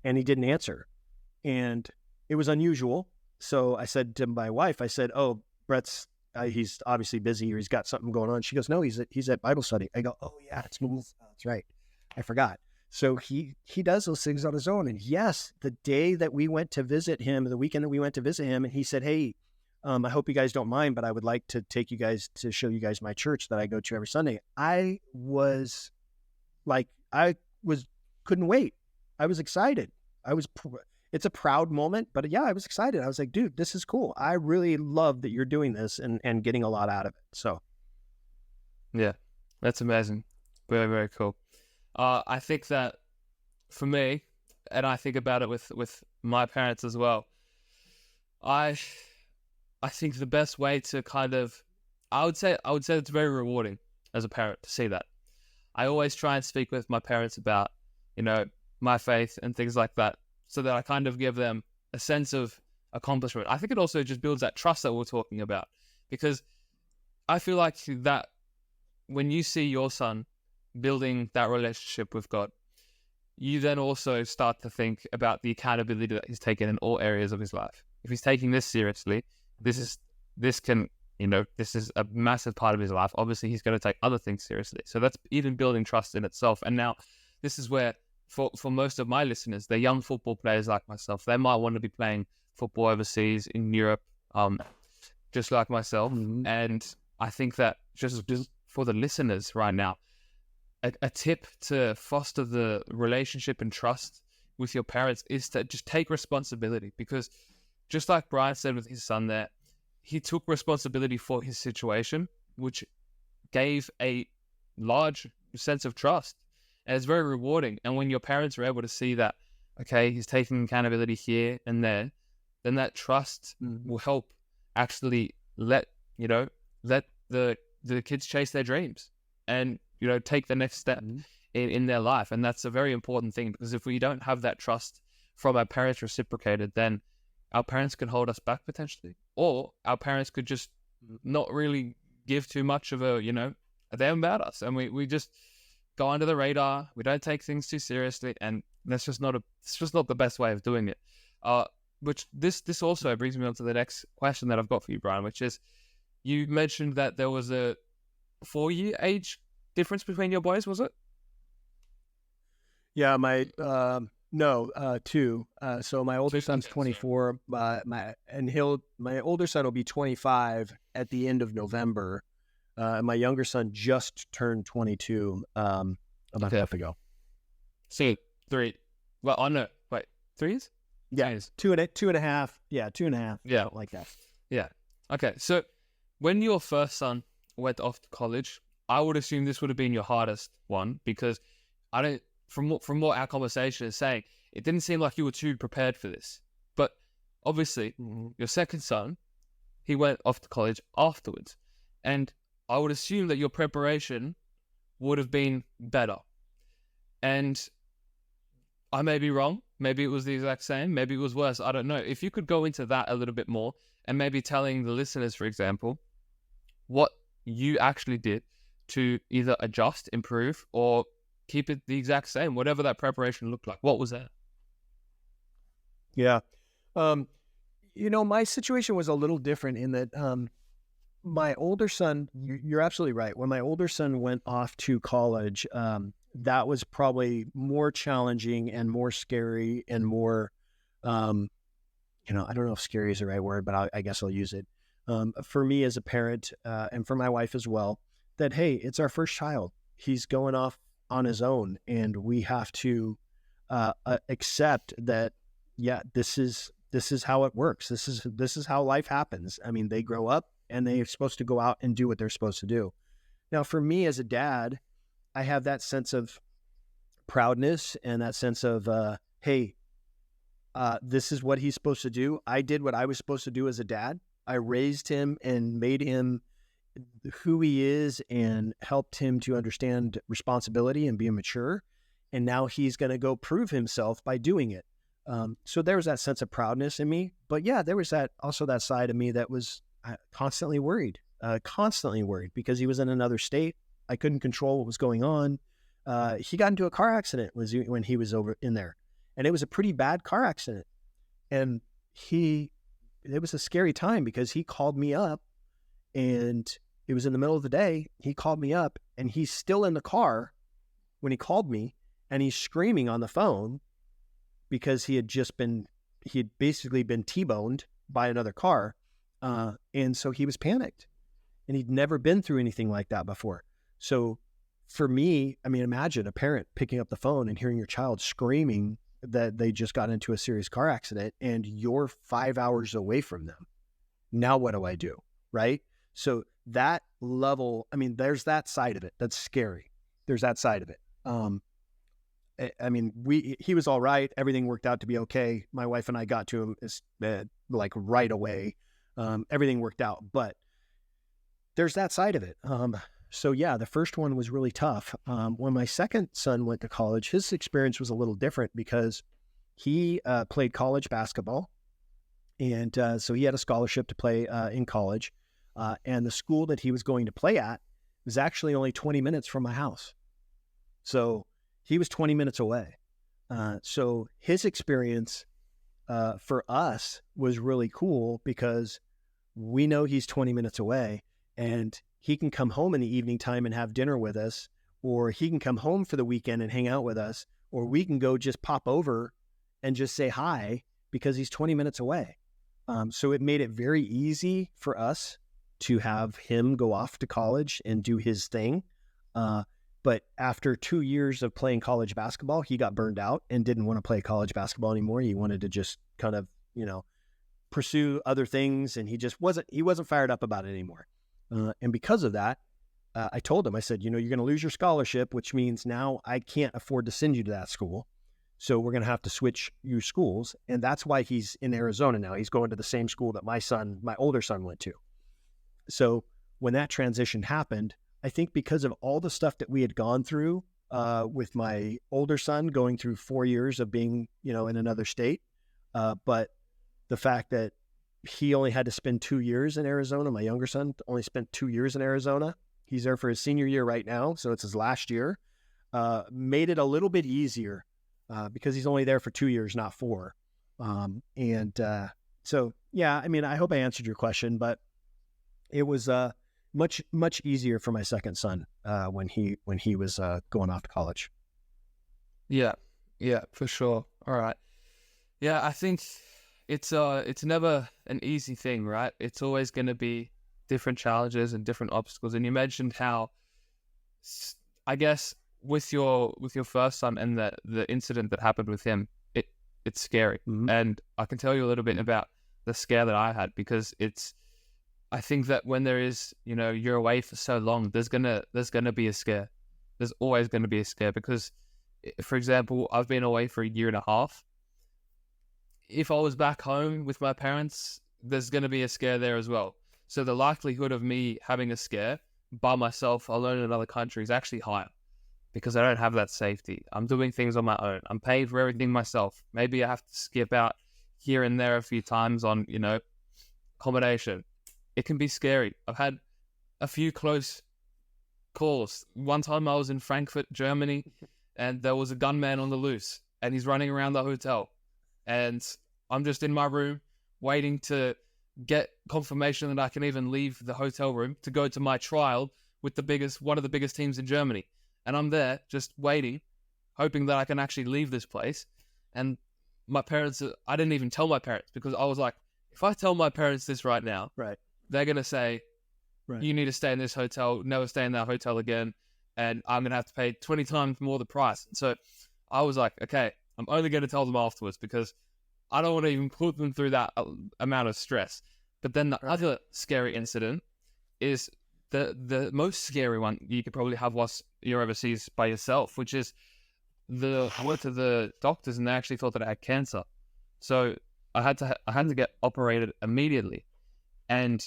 and he didn't answer. And it was unusual. So I said to my wife, oh, Brett's, he's obviously busy or he's got something going on. She goes, no, he's at Bible study. I go, oh yeah, that's right. I forgot. So he does those things on his own. And yes, the day that we went to visit him, the weekend that we went to visit him, and he said, hey, I hope you guys don't mind, but I would like to take you guys to show you guys my church that I go to every Sunday. I was like, couldn't wait. I was excited. It's a proud moment, but yeah, I was excited. I was like, dude, this is cool. I really love that you're doing this and getting a lot out of it. So. Yeah, that's amazing. Very, very cool. I think that for me, and I think about it with my parents as well, I think the best way to I would say it's very rewarding as a parent to see that. I always try and speak with my parents about, my faith and things like that, so that I kind of give them a sense of accomplishment. I think it also just builds that trust that we're talking about, because I feel like that when you see your son building that relationship with God, you then also start to think about the accountability that he's taken in all areas of his life. If he's taking this seriously, this is a massive part of his life. Obviously, he's going to take other things seriously. So that's even building trust in itself. And now this is where, for most of my listeners, they're young football players like myself. They might want to be playing football overseas in Europe, just like myself. Mm-hmm. And I think that just for the listeners right now, a tip to foster the relationship and trust with your parents is to just take responsibility, because just like Bryan said with his son there, he took responsibility for his situation, which gave a large sense of trust. And it's very rewarding. And when your parents are able to see that, okay, he's taking accountability here and there, then that trust will help actually let the kids chase their dreams and, take the next step in their life. And that's a very important thing, because if we don't have that trust from our parents reciprocated, then our parents can hold us back potentially, or our parents could just not really give too much of a damn about us, and we just go under the radar. We don't take things too seriously, and it's just not the best way of doing it. Which this also brings me on to the next question that I've got for you, Bryan, which is, you mentioned that there was a 4-year age difference between your boys, was it? Yeah, two. So my older son's 24, my older son will be 25 at the end of November. My younger son just turned 22 about a month ago. See, 3. Well, oh no, wait, 3 years? Yeah, 2.5. Yeah, 2.5. Yeah, like that. Yeah. Okay, so when your first son went off to college, I would assume this would have been your hardest one, because I don't, from what our conversation is saying, it didn't seem like you were too prepared for this. But obviously, your second son, he went off to college afterwards. And I would assume that your preparation would have been better. And I may be wrong. Maybe it was the exact same. Maybe it was worse. I don't know. If you could go into that a little bit more, and maybe telling the listeners, for example, what you actually did to either adjust, improve, or keep it the exact same, whatever that preparation looked like. What was that? Yeah. My situation was a little different in that my older son, you're absolutely right. When my older son went off to college, that was probably more challenging and more scary and more, I don't know if scary is the right word, but I guess I'll use it. For me as a parent and for my wife as well, that, hey, it's our first child. He's going off on his own, and we have to accept that, yeah, this is how it works. This is how life happens. I mean, they grow up and they're supposed to go out and do what they're supposed to do. Now, for me as a dad, I have that sense of proudness and that sense of, hey, this is what he's supposed to do. I did what I was supposed to do as a dad. I raised him and made him who he is and helped him to understand responsibility and be mature. And now he's going to go prove himself by doing it. So there was that sense of proudness in me. But yeah, there was also that side of me that was constantly worried because he was in another state. I couldn't control what was going on. He got into a car accident when he was over in there. And it was a pretty bad car accident. And it was a scary time because he called me up, and it was in the middle of the day. He called me up, and he's still in the car when he called me, and he's screaming on the phone because he had basically been T-boned by another car. And so he was panicked, and he'd never been through anything like that before. So for me, I mean, imagine a parent picking up the phone and hearing your child screaming that they just got into a serious car accident and you're 5 hours away from them. Now what do I do? Right? So that level, I mean, there's that side of it. That's scary. There's that side of it. I mean, he was all right. Everything worked out to be okay. My wife and I got to him like right away. Everything worked out, but there's that side of it. So yeah, the first one was really tough. When my second son went to college, his experience was a little different because he played college basketball. And so he had a scholarship to play in college. And the school that he was going to play at was actually only 20 minutes from my house. So he was 20 minutes away. So his experience for us was really cool because we know he's 20 minutes away, and he can come home in the evening time and have dinner with us, or he can come home for the weekend and hang out with us, or we can go just pop over and just say hi because he's 20 minutes away. So it made it very easy for us to have him go off to college and do his thing. But after 2 years of playing college basketball, he got burned out and didn't want to play college basketball anymore. He wanted to just kind of, pursue other things, and he wasn't fired up about it anymore. And because of that, I told him, I said, you're going to lose your scholarship, which means now I can't afford to send you to that school. So we're going to have to switch your schools. And that's why he's in Arizona now. He's going to the same school that my older son went to. So when that transition happened, I think because of all the stuff that we had gone through with my older son going through 4 years of being, in another state, but the fact that he only had to spend 2 years in Arizona, my younger son only spent 2 years in Arizona. He's there for his senior year right now, so it's his last year, made it a little bit easier because he's only there for 2 years, not 4. So, yeah, I mean, I hope I answered your question, but it was much, much easier for my second son when he was going off to college. Yeah, for sure. All right. Yeah, I think it's never an easy thing, right? It's always going to be different challenges and different obstacles. And you mentioned how, I guess, with your first son and the incident that happened with him, it's scary. Mm-hmm. And I can tell you a little bit about the scare that I had, because it's I think that when there is, you're away for so long, there's gonna be a scare. There's always going to be a scare because, for example, I've been away for a year and a half. If I was back home with my parents, there's going to be a scare there as well. So the likelihood of me having a scare by myself, alone in another country, is actually higher because I don't have that safety. I'm doing things on my own. I'm paying for everything myself. Maybe I have to skip out here and there a few times on, accommodation. It can be scary. I've had a few close calls. One time I was in Frankfurt, Germany, and there was a gunman on the loose, and he's running around the hotel. And I'm just in my room waiting to get confirmation that I can even leave the hotel room to go to my trial with one of the biggest teams in Germany. And I'm there just waiting, hoping that I can actually leave this place. And my parents, I didn't even tell my parents because I was like, if I tell my parents this right now, Right. they're going to say, Right. you need to stay in this hotel, never stay in that hotel again, and I'm going to have to pay 20 times more the price. So I was like, okay, I'm only going to tell them afterwards because I don't want to even put them through that amount of stress. But then the other scary incident is the most scary one you could probably have whilst you're overseas by yourself, which is I went to the doctors and they actually thought that I had cancer. So I had to get operated immediately. And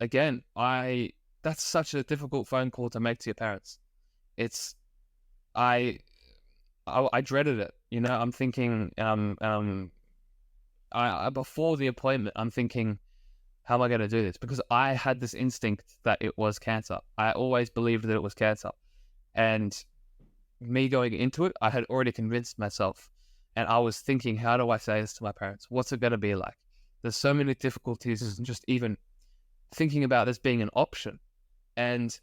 again, that's such a difficult phone call to make to your parents. I dreaded it. I'm thinking, before the appointment, I'm thinking, how am I going to do this? Because I had this instinct that it was cancer. I always believed that it was cancer. And me going into it, I had already convinced myself. And I was thinking, how do I say this to my parents? What's it going to be like? There's so many difficulties just even thinking about this being an option. And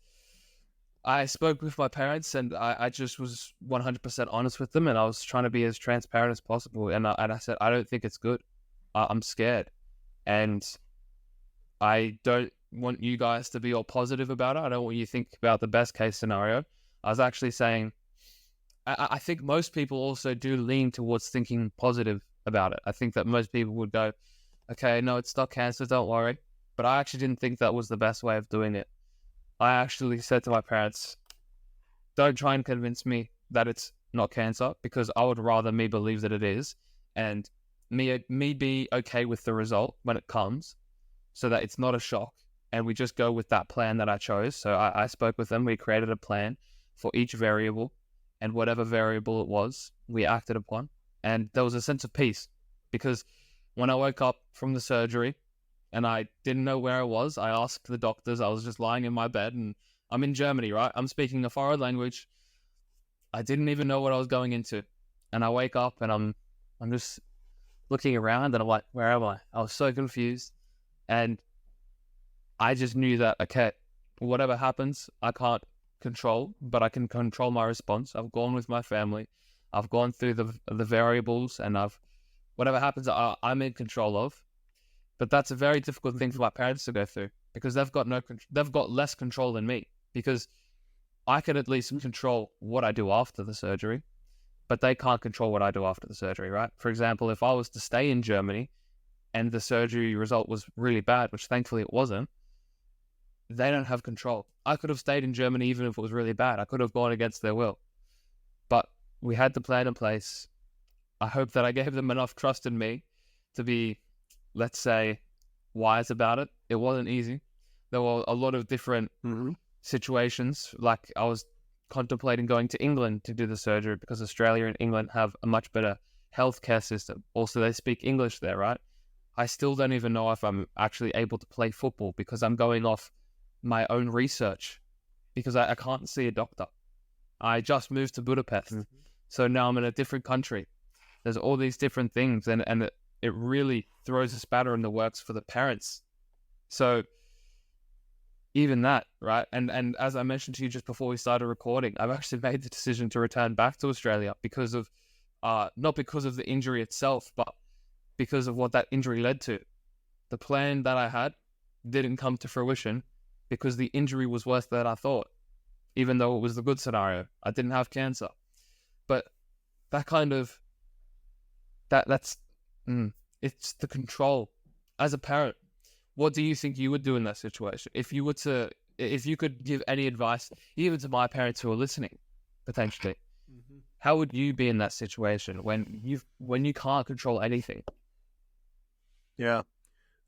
I spoke with my parents and I just was 100% honest with them, and I was trying to be as transparent as possible. And I said, I don't think it's good. I'm scared. And I don't want you guys to be all positive about it. I don't want you to think about the best case scenario. I was actually saying, I think most people also do lean towards thinking positive about it. I think that most people would go, okay, no, it's not cancer, don't worry. But I actually didn't think that was the best way of doing it. I actually said to my parents, don't try and convince me that it's not cancer, because I would rather me believe that it is, and me be okay with the result when it comes, so that it's not a shock, and we just go with that plan that I chose. So I spoke with them. We created a plan for each variable, and whatever variable it was, we acted upon. And there was a sense of peace, because when I woke up from the surgery and I didn't know where I was, I asked the doctors. I was just lying in my bed, and I'm in Germany, right? I'm speaking a foreign language. I didn't even know what I was going into. And I wake up and I'm just looking around and I'm like, where am I? I was so confused. And I just knew that, okay, whatever happens, I can't control, but I can control my response. I've gone with my family. I've gone through the variables, and whatever happens, I'm in control of. But that's a very difficult thing for my parents to go through, because they've got less control than me, because I can at least control what I do after the surgery, but they can't control what I do after the surgery, right? For example, if I was to stay in Germany and the surgery result was really bad, which thankfully it wasn't, they don't have control. I could have stayed in Germany even if it was really bad. I could have gone against their will. But we had the plan in place. I hope that I gave them enough trust in me to be, let's say, wise about it. It wasn't easy. There were a lot of different situations. Like, I was contemplating going to England to do the surgery, because Australia and England have a much better healthcare system. Also, they speak English there, right? I still don't even know if I'm actually able to play football, because I'm going off my own research, because I can't see a doctor. I just moved to Budapest. So now I'm in a different country. There's all these different things, and it really throws a spatter in the works for the parents. So even that, right? And as I mentioned to you just before we started recording, I've actually made the decision to return back to Australia because of, not because of the injury itself, but because of what that injury led to. The plan that I had didn't come to fruition because the injury was worse than I thought, even though it was the good scenario. I didn't have cancer. But that kind of, it's the control. As a parent, What do you think you would do in that situation? If you could give any advice, even to my parents who are listening, potentially, how would you be in that situation when you can't control anything? Yeah.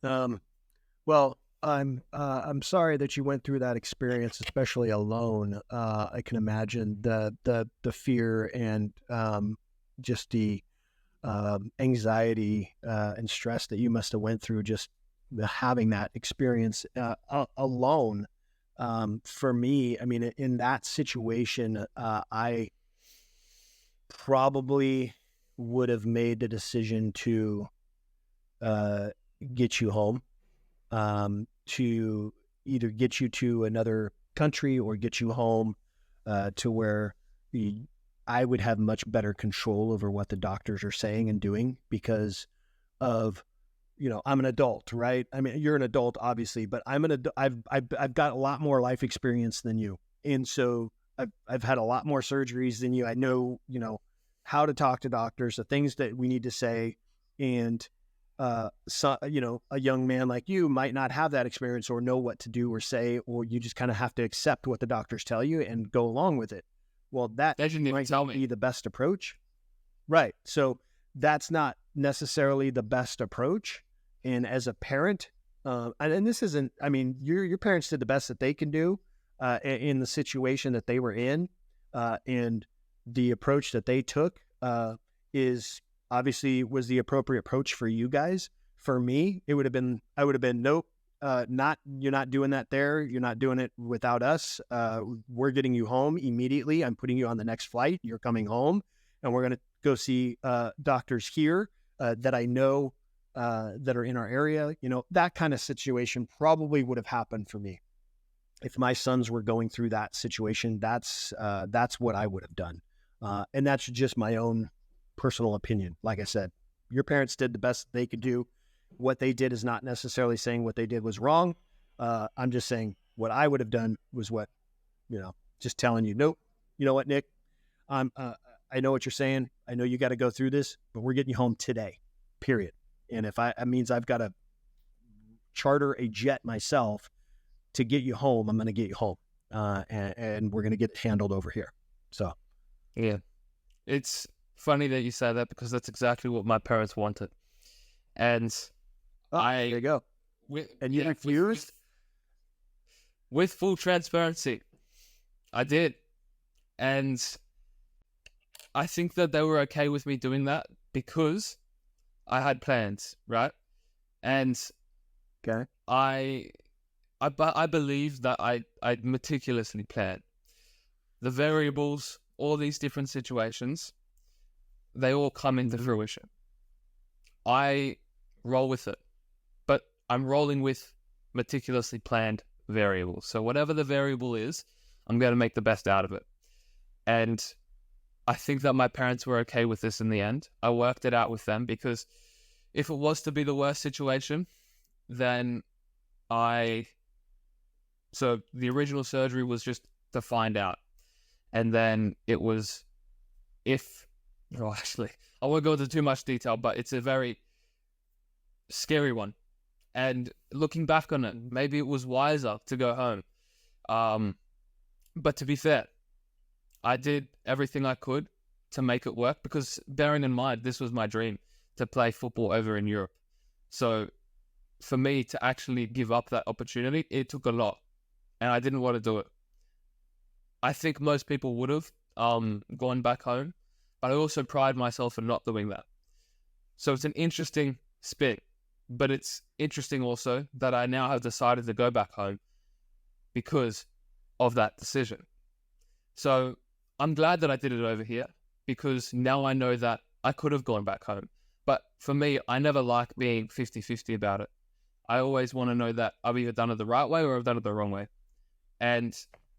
Well, I'm sorry that you went through that experience, especially alone. I can imagine the fear and just the anxiety and stress that you must have went through just having that experience alone. For me, I mean, in that situation, I probably would have made the decision to get you home, to either get you to another country or get you home to where I would have much better control over what the doctors are saying and doing because of, I'm an adult, right? I mean, you're an adult, obviously, but I've got a lot more life experience than you. And so I've had a lot more surgeries than you. I know, how to talk to doctors, the things that we need to say. And, a young man like you might not have that experience or know what to do or say, or you just kind of have to accept what the doctors tell you and go along with it. Well, that might not be the best approach. Right. So that's not necessarily the best approach. And as a parent, and this isn't, I mean, your parents did the best that they can do in the situation that they were in. And the approach that they took is obviously was the appropriate approach for you guys. For me, I would have been, nope, you're not doing that there. You're not doing it without us. We're getting you home immediately. I'm putting you on the next flight. You're coming home and we're going to go see doctors here that I know that are in our area. That kind of situation probably would have happened for me. If my sons were going through that situation, that's what I would have done. And that's just my own personal opinion. Like I said, your parents did the best they could do. What they did is not necessarily saying what they did was wrong. I'm just saying what I would have done was what, just telling you, nope, you know what, Nick, I know what you're saying. I know you got to go through this, but we're getting you home today, period. And if that means I've got to charter a jet myself to get you home, I'm going to get you home. And we're going to get it handled over here. So, yeah, it's funny that you say that because that's exactly what my parents wanted. And there you go. And you refused? With full transparency, I did. And I think that they were okay with me doing that because I had plans, right? And okay, I believe that I meticulously planned the variables, all these different situations. They all come into fruition. I roll with it, but I'm rolling with meticulously planned variables. So whatever the variable is, I'm going to make the best out of it. And I think that my parents were okay with this in the end. I worked it out with them because if it was to be the worst situation, then so the original surgery was just to find out. And then it was I won't go into too much detail, but it's a very scary one. And looking back on it, maybe it was wiser to go home. But to be fair, I did everything I could to make it work because bearing in mind, this was my dream to play football over in Europe. So for me to actually give up that opportunity, it took a lot and I didn't want to do it. I think most people would have gone back home, but I also pride myself in not doing that. So it's an interesting spin, but it's interesting also that I now have decided to go back home because of that decision. So I'm glad that I did it over here because now I know that I could have gone back home. But for me, I never like being 50-50 about it. I always want to know that I've either done it the right way or I've done it the wrong way. And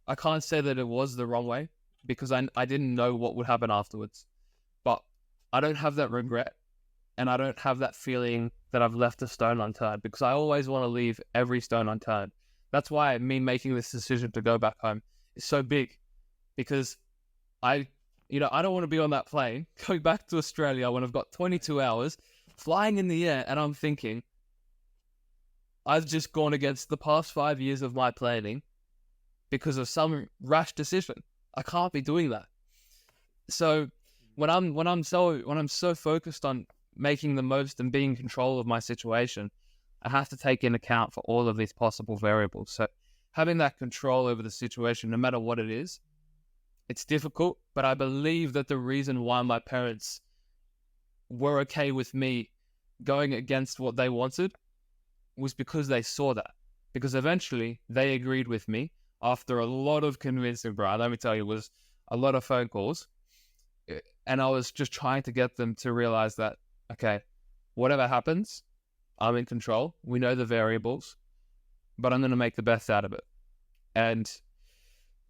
I can't say that it was the wrong way because I didn't know what would happen afterwards. But I don't have that regret and I don't have that feeling that I've left a stone unturned because I always want to leave every stone unturned. That's why me making this decision to go back home is so big because I don't want to be on that plane going back to Australia when I've got 22 hours flying in the air and I'm thinking, I've just gone against the past 5 years of my planning because of some rash decision. I can't be doing that. So when I'm so focused on making the most and being in control of my situation, I have to take into account for all of these possible variables. So having that control over the situation, no matter what it is, it's difficult, but I believe that the reason why my parents were okay with me going against what they wanted was because they saw that. Because eventually they agreed with me after a lot of convincing, Brian. Let me tell you, it was a lot of phone calls. And I was just trying to get them to realize that, okay, whatever happens, I'm in control. We know the variables, but I'm going to make the best out of it. And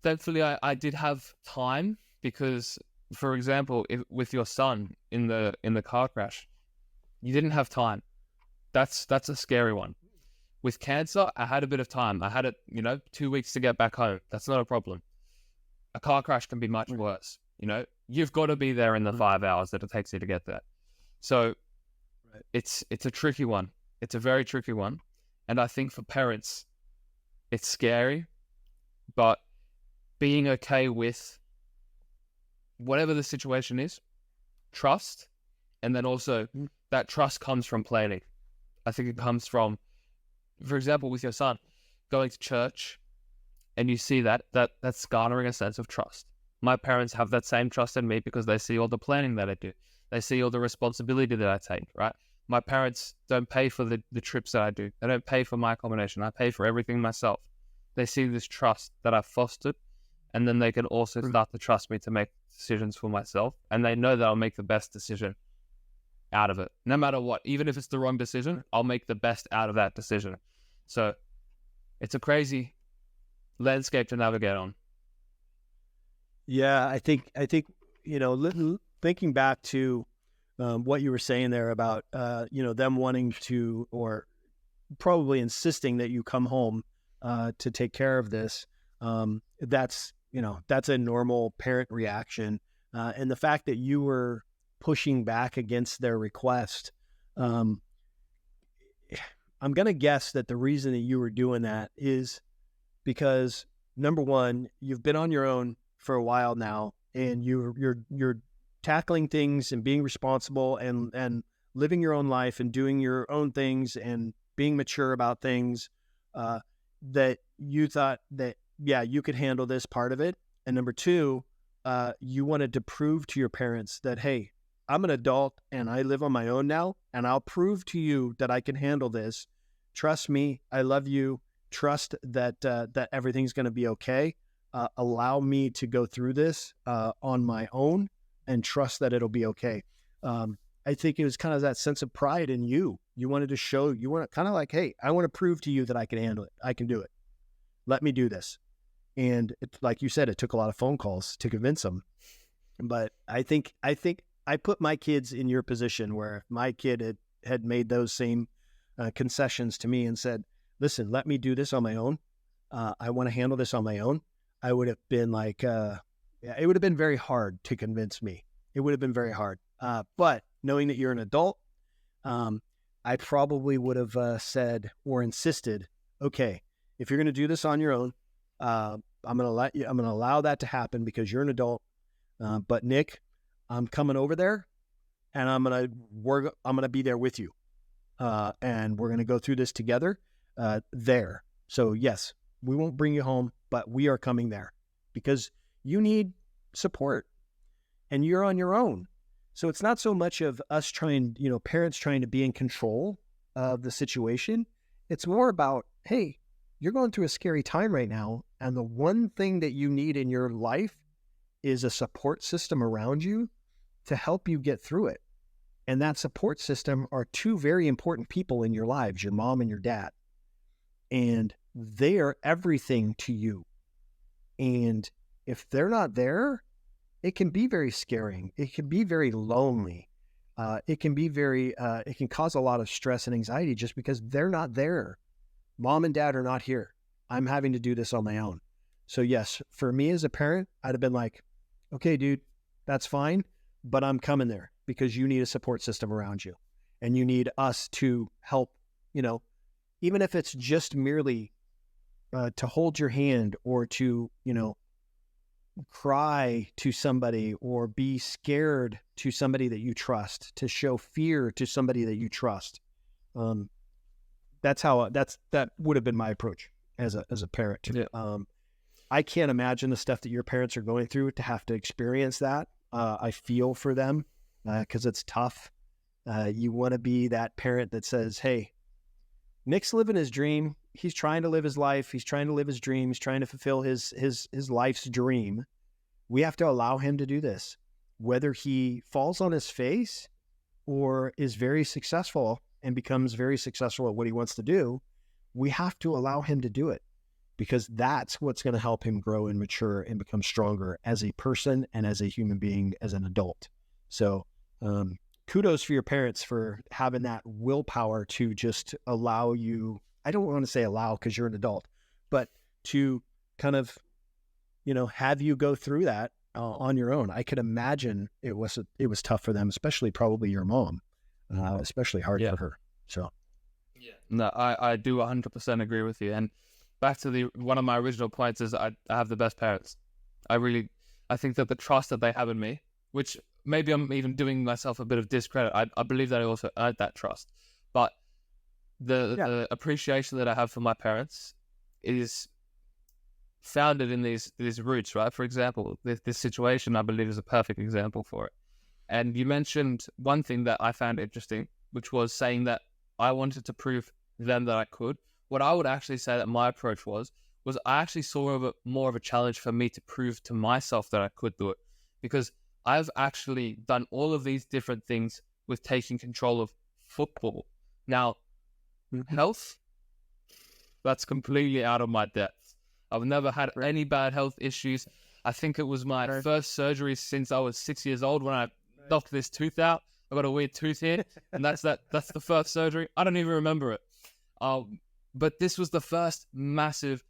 thankfully, I did have time because, for example, with your son in the car crash, you didn't have time. That's a scary one. With cancer, I had a bit of time. I had it, 2 weeks to get back home. That's not a problem. A car crash can be much worse. You've got to be there in the 5 hours that it takes you to get there. So it's a tricky one. It's a very tricky one. And I think for parents, it's scary, but being okay with whatever the situation is, trust, and then also that trust comes from planning. I think it comes from, for example, with your son, going to church, and you see that's garnering a sense of trust. My parents have that same trust in me because they see all the planning that I do. They see all the responsibility that I take, right? My parents don't pay for the trips that I do. They don't pay for my accommodation. I pay for everything myself. They see this trust that I've fostered, and then they can also start to trust me to make decisions for myself. And they know that I'll make the best decision out of it. No matter what, even if it's the wrong decision, I'll make the best out of that decision. So it's a crazy landscape to navigate on. Yeah, I think thinking back to what you were saying there about them wanting to, or probably insisting that you come home to take care of this. That's a normal parent reaction, and the fact that you were pushing back against their request, I'm going to guess that the reason that you were doing that is because, number one, you've been on your own for a while now, and you're tackling things and being responsible and living your own life and doing your own things and being mature about things, that you thought that, yeah, you could handle this part of it. And number two, you wanted to prove to your parents that, hey, I'm an adult and I live on my own now, and I'll prove to you that I can handle this. Trust me. I love you. Trust that everything's going to be okay. Allow me to go through this on my own, and trust that it'll be okay. I think it was kind of that sense of pride in you. You wanted to show, you want to kind of like, hey, I want to prove to you that I can handle it. I can do it. Let me do this. And it, like you said, it took a lot of phone calls to convince them. But I think I put my kids in your position where if my kid had made those same concessions to me and said, listen, let me do this on my own. I want to handle this on my own. I would have been like, it would have been very hard to convince me. It would have been very hard. But knowing that you're an adult, I probably would have said or insisted, okay, if you're going to do this on your own, I'm going to allow that to happen because you're an adult. But Nick, I'm coming over there, and I'm going to be there with you. And we're going to go through this together there. So yes, we won't bring you home, but we are coming there because you need support and you're on your own. So it's not so much of us trying, parents trying to be in control of the situation. It's more about, hey, you're going through a scary time right now. And the one thing that you need in your life is a support system around you to help you get through it. And that support system are two very important people in your lives, your mom and your dad. And they are everything to you. And if they're not there, it can be very scaring. It can be very lonely. It can be it can cause a lot of stress and anxiety just because they're not there. Mom and dad are not here. I'm having to do this on my own. So yes, for me as a parent, I'd have been like, okay, dude, that's fine, but I'm coming there because you need a support system around you and you need us to help, even if it's just merely to hold your hand, or to, cry to somebody, or be scared to somebody that you trust, to show fear to somebody that you trust. That would have been my approach as a parent. Yeah. I can't imagine the stuff that your parents are going through to have to experience that. I feel for them because it's tough. You want to be that parent that says, hey, Nick's living his dream. He's trying to live his life. He's trying to live his dream. He's trying to fulfill his life's dream. We have to allow him to do this. Whether he falls on his face or is very successful and becomes very successful at what he wants to do, we have to allow him to do it, because that's what's going to help him grow and mature and become stronger as a person and as a human being, as an adult. So kudos for your parents for having that willpower to just allow you, I don't want to say allow because you're an adult, but to kind of, have you go through that on your own. I could imagine it was tough for them, especially probably your mom, especially hard for her. So, yeah, no, I do 100% agree with you. And back to one of my original points is I have the best parents. I think that the trust that they have in me, which maybe I'm even doing myself a bit of discredit, I believe that I also earned that trust. But the appreciation that I have for my parents is founded in these roots, right? For example, this situation, I believe, is a perfect example for it. And you mentioned one thing that I found interesting, which was saying that I wanted to prove to them that I could. What I would actually say that my approach was I actually saw more of a challenge for me to prove to myself that I could do it, because I've actually done all of these different things with taking control of football. Now, health, that's completely out of my depth. I've never had any bad health issues. I think it was my first surgery since I was 6 years old when I knocked this tooth out. I got a weird tooth here, and that's the first surgery. I don't even remember it. But this was the first massive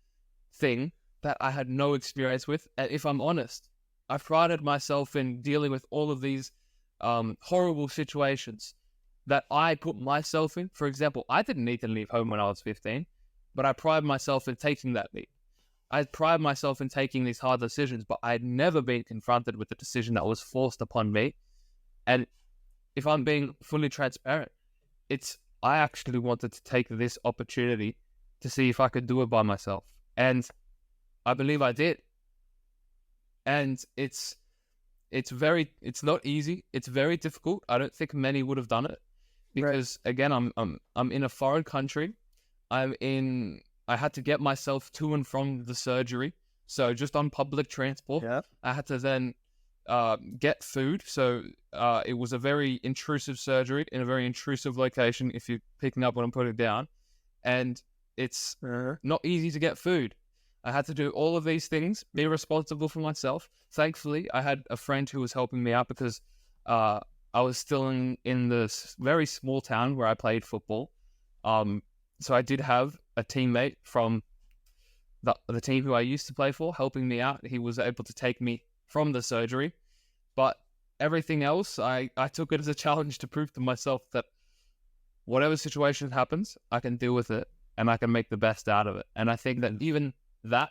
thing that I had no experience with. And if I'm honest, I prided myself in dealing with all of these horrible situations that I put myself in. For example, I didn't need to leave home when I was 15, but I pride myself in taking that leap. I pride myself in taking these hard decisions, but I had never been confronted with a decision that was forced upon me. And if I'm being fully transparent, I actually wanted to take this opportunity to see if I could do it by myself. And I believe I did. And it's not easy. It's very difficult. I don't think many would have done it because again, I'm in a foreign country. I had to get myself to and from the surgery. So just on public transport, I had to then get food. So it was a very intrusive surgery in a very intrusive location, if you're picking up what I'm putting down. And it's not easy to get food. I had to do all of these things, be responsible for myself. Thankfully, I had a friend who was helping me out because I was still in this very small town where I played football. So I did have a teammate from the team who I used to play for helping me out. He was able to take me from the surgery. But everything else, I took it as a challenge to prove to myself that whatever situation happens, I can deal with it and I can make the best out of it. And I think that even that,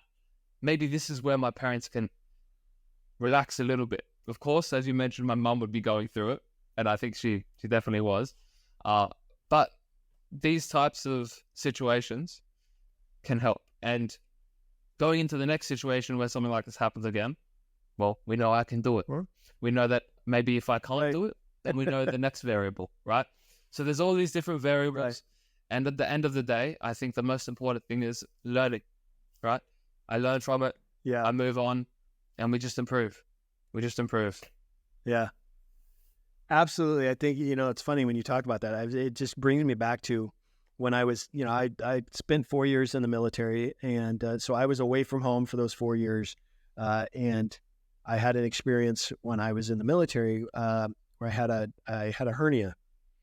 maybe this is where my parents can relax a little bit. Of course, as you mentioned, my mum would be going through it, and I think she definitely was. But these types of situations can help. And going into the next situation where something like this happens again, well, we know I can do it. We know that maybe if I can't do it, then we know the next variable, right? So there's all these different variables. Right. And at the end of the day, I think the most important thing is learning, right? I learn from it. Yeah. I move on and we just improve. Yeah. Absolutely. I think, it's funny when you talk about that. It just brings me back to when I was, I spent 4 years in the military. And so I was away from home for those 4 years. And I had an experience when I was in the military where I had a hernia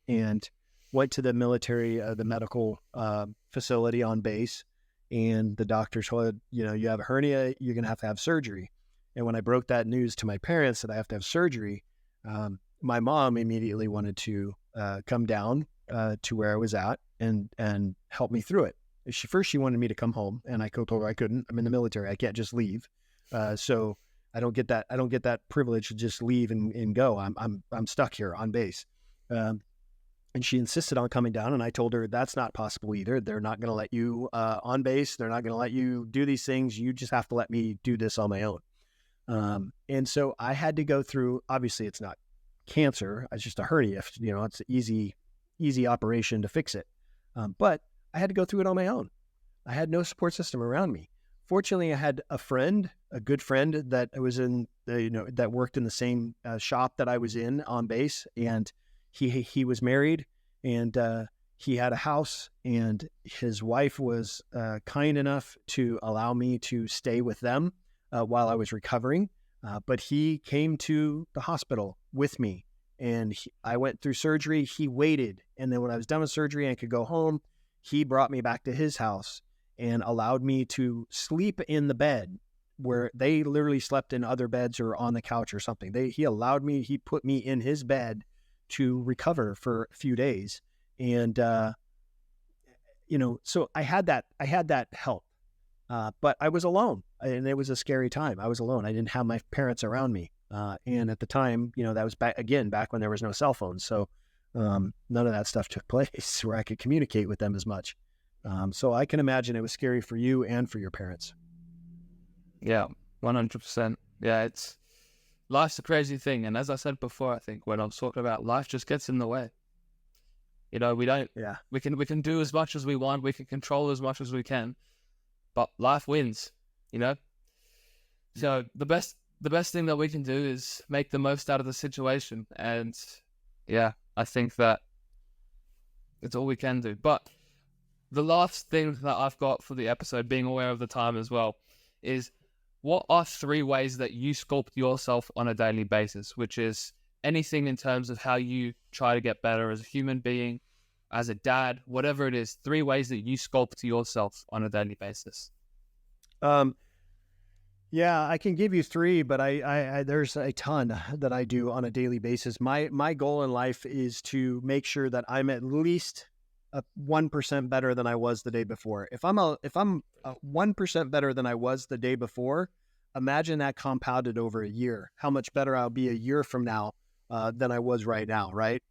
and went to the military, the medical facility on base. And the doctor told, you have a hernia, you're going to have surgery. And when I broke that news to my parents that I have to have surgery, my mom immediately wanted to come down to where I was at and help me through it. She wanted me to come home, and I told her I couldn't. I'm in the military. I can't just leave. So I don't get that privilege to just leave and go. I'm stuck here on base. And she insisted on coming down, and I told her that's not possible either. They're not going to let you on base. They're not going to let you do these things. You just have to let me do this on my own. And so I had to go through, obviously it's not cancer. It's just a hernia. It's an easy operation to fix it. But I had to go through it on my own. I had no support system around me. Fortunately, I had a good friend that was that worked in the same shop that I was in on base, and he was married, and he had a house, and his wife was kind enough to allow me to stay with them while I was recovering. But he came to the hospital with me, and I went through surgery. He waited, and then when I was done with surgery and I could go home, he brought me back to his house and allowed me to sleep in the bed where they literally slept in other beds or on the couch or something. He put me in his bed to recover for a few days. And, so I had that help, but I was alone, and it was a scary time. I was alone. I didn't have my parents around me. And at the time, that was back when there was no cell phones. So, none of that stuff took place where I could communicate with them as much. So I can imagine it was scary for you and for your parents. Yeah, 100%. Yeah, life's a crazy thing. And as I said before, I think when I was talking about life just gets in the way. We can do as much as we want. We can control as much as we can, but life wins, So the best thing that we can do is make the most out of the situation. And yeah, I think that it's all we can do. But the last thing that I've got for the episode, being aware of the time as well, is what are 3 ways that you sculpt yourself on a daily basis, which is anything in terms of how you try to get better as a human being, as a dad, whatever it is, 3 ways that you sculpt yourself on a daily basis. Yeah, I can give you 3, but I there's a ton that I do on a daily basis. My goal in life is to make sure that I'm at least 1% better than I was the day before. If I'm 1% better than I was the day before, imagine that compounded over a year, how much better I'll be a year from now than I was right now, right?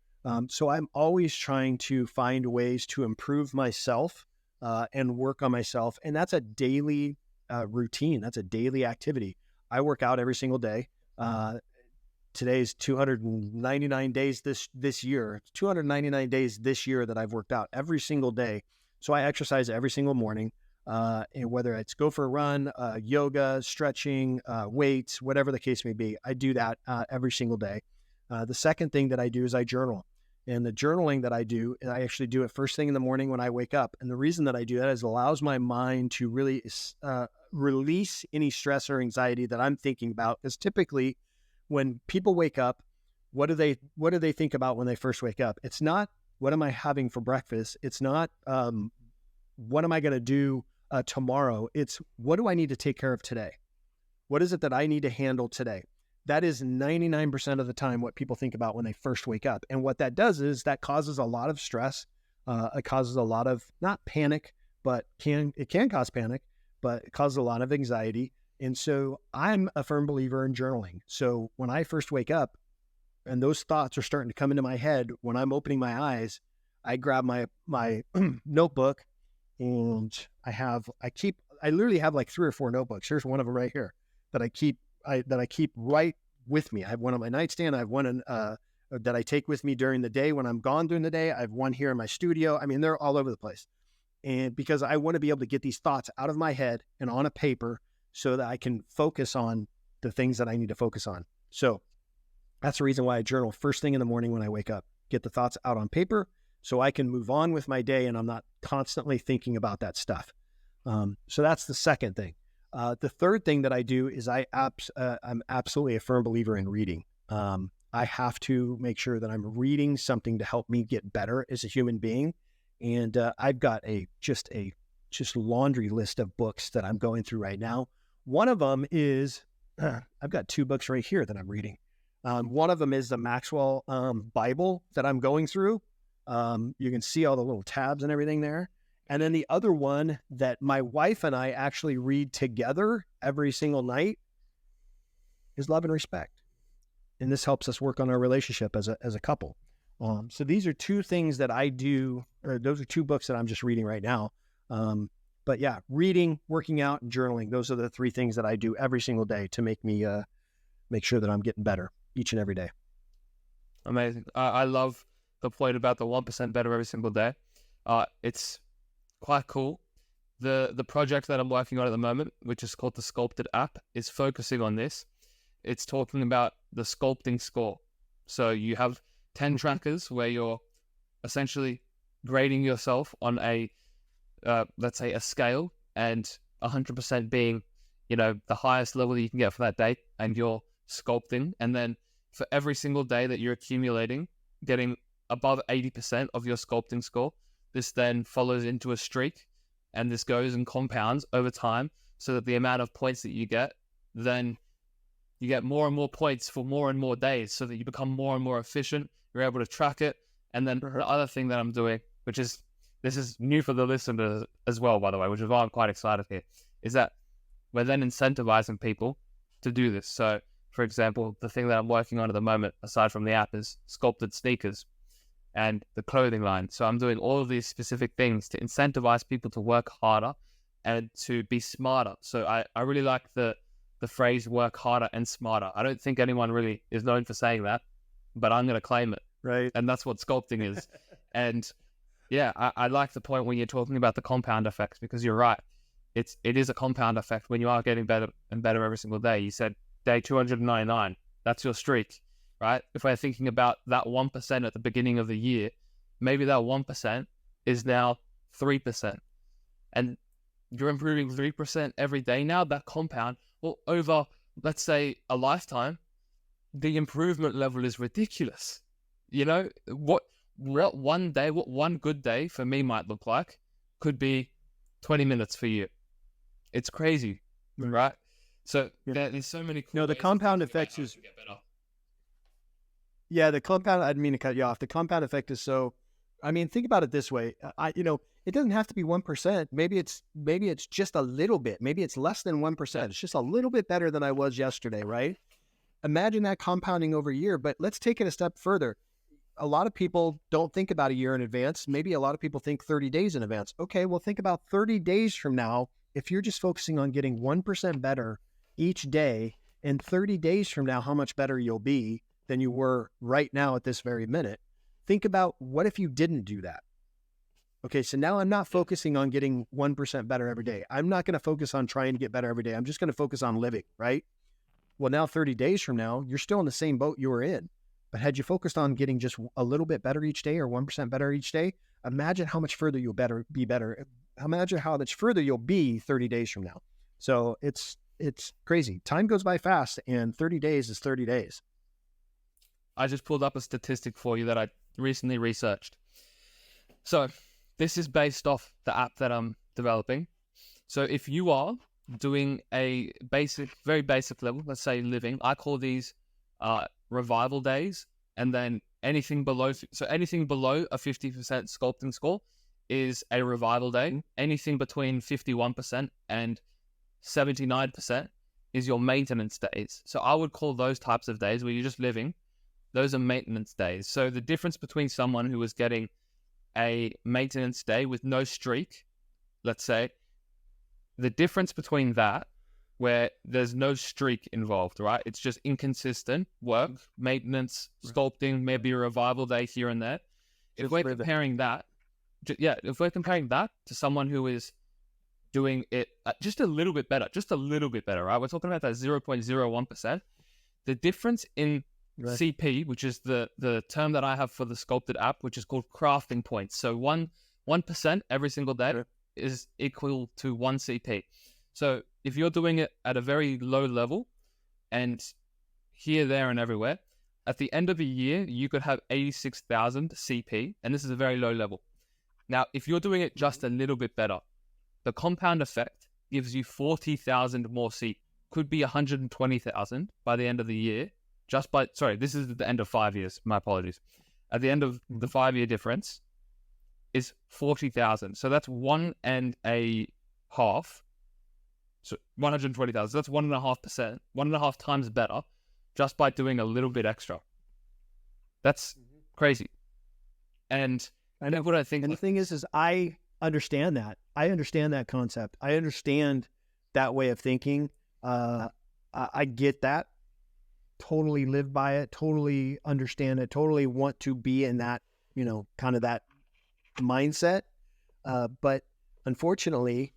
So I'm always trying to find ways to improve myself and work on myself. And that's a daily routine. That's a daily activity. I work out every single day. Today's 299 days this year. 299 days this year that I've worked out every single day. So I exercise every single morning, and whether it's go for a run, yoga, stretching, weights, whatever the case may be, I do that every single day. The second thing that I do is I journal. And the journaling that I do, I actually do it first thing in the morning when I wake up. And the reason that I do that is it allows my mind to really release any stress or anxiety that I'm thinking about. Because typically, when people wake up, what do they think about when they first wake up? It's not, what am I having for breakfast? It's not, what am I going to do tomorrow? It's, what do I need to take care of today? What is it that I need to handle today? That is 99% of the time what people think about when they first wake up. And what that does is that causes a lot of stress. It causes a lot of, not panic, but it can cause panic, but it causes a lot of anxiety. And so I'm a firm believer in journaling. So when I first wake up and those thoughts are starting to come into my head, when I'm opening my eyes, I grab my notebook, and I literally have like 3 or 4 notebooks. Here's one of them right here that I keep right with me. I have one on my nightstand. I have one that I take with me during the day when I'm gone during the day. I have one here in my studio. I mean, they're all over the place. And because I want to be able to get these thoughts out of my head and on a paper so that I can focus on the things that I need to focus on. So that's the reason why I journal first thing in the morning when I wake up, get the thoughts out on paper so I can move on with my day and I'm not constantly thinking about that stuff. So that's the second thing. The third thing that I do is I'm absolutely a firm believer in reading. I have to make sure that I'm reading something to help me get better as a human being. And I've got just laundry list of books that I'm going through right now. One of them is, I've got 2 books right here that I'm reading. One of them is the Maxwell Bible that I'm going through. You can see all the little tabs and everything there. And then the other one that my wife and I actually read together every single night is Love and Respect. And this helps us work on our relationship as a couple. So these are two things that I do, or those are two books that I'm just reading right now. But yeah, reading, working out, and journaling, those are the three things that I do every single day to make me make sure that I'm getting better each and every day. Amazing. I love the point about the 1% better every single day. It's quite cool. The project that I'm working on at the moment, which is called the Sculpted app, is focusing on this. It's talking about the sculpting score. So you have 10 trackers where you're essentially grading yourself on a, let's say, a scale, and 100% being, the highest level you can get for that day, and you're sculpting. And then for every single day that you're accumulating, getting above 80% of your sculpting score, this then follows into a streak, and this goes and compounds over time, so that the amount of points that you get, then you get more and more points for more and more days, so that you become more and more efficient. You're able to track it. And then the other thing that I'm doing, this is new for the listeners as well, by the way, which is why I'm quite excited here, is that we're then incentivizing people to do this. So, for example, the thing that I'm working on at the moment, aside from the app, is sculpted sneakers and the clothing line. So I'm doing all of these specific things to incentivize people to work harder and to be smarter. So I really like the phrase work harder and smarter. I don't think anyone really is known for saying that, but I'm going to claim it. Right. And that's what sculpting is. And yeah, I like the point when you're talking about the compound effects, because you're right. It is a compound effect when you are getting better and better every single day. You said day 299, that's your streak, right? If we're thinking about that 1% at the beginning of the year, maybe that 1% is now 3%. And you're improving 3% every day now, that compound, well, over, let's say, a lifetime, the improvement level is ridiculous. What one good day for me might look like could be 20 minutes for you. It's crazy, right? So there's so many cool the compound effects is... Yeah, the compound, I didn't mean to cut you off. The compound effect is think about it this way. It doesn't have to be 1%. Maybe it's just a little bit. Maybe it's less than 1%. It's just a little bit better than I was yesterday, right? Imagine that compounding over a year, but let's take it a step further. A lot of people don't think about a year in advance. Maybe a lot of people think 30 days in advance. Okay, well, think about 30 days from now. If you're just focusing on getting 1% better each day, and 30 days from now, how much better you'll be than you were right now at this very minute. Think about, what if you didn't do that? Okay, so now I'm not focusing on getting 1% better every day. I'm not going to focus on trying to get better every day. I'm just going to focus on living, right? Well, now 30 days from now, you're still in the same boat you were in. But had you focused on getting just a little bit better each day, or 1% better each day, imagine how much further you'll be better. Imagine how much further you'll be 30 days from now. So it's crazy. Time goes by fast, and 30 days is 30 days. I just pulled up a statistic for you that I recently researched. So this is based off the app that I'm developing. So if you are doing a very basic level, let's say living, I call these revival days, and then anything below a 50% sculpting score is a revival day. Anything between 51% and 79% is your maintenance days. So I would call those types of days where you're just living, those are maintenance days. So the difference between someone who is getting a maintenance day with no streak, let's say, the difference between that, where there's no streak involved, right? It's just inconsistent work, maintenance, sculpting, maybe a revival day here and there. If we're comparing that to someone who is doing it just a little bit better, right? We're talking about that 0.01%. The difference in CP, which is the term that I have for the Sculpted app, which is called crafting points. So 1% every single day is equal to 1 CP. So if you're doing it at a very low level, and here, there, and everywhere, at the end of the year, you could have 86,000 CP, and this is a very low level. Now, if you're doing it just a little bit better, the compound effect gives you 40,000 more CP. Could be 120,000 by the end of the year. This is at the end of 5 years. My apologies. At the end of the 5-year difference, is 40,000. So that's 1.5. So 120,000. So that's 1.5%, 1.5 times better just by doing a little bit extra. That's crazy. And I know what I think. And the thing is I understand that. I understand that concept. I understand that way of thinking. I get that. Totally live by it. Totally understand it. Totally want to be in that, kind of that mindset. But unfortunately,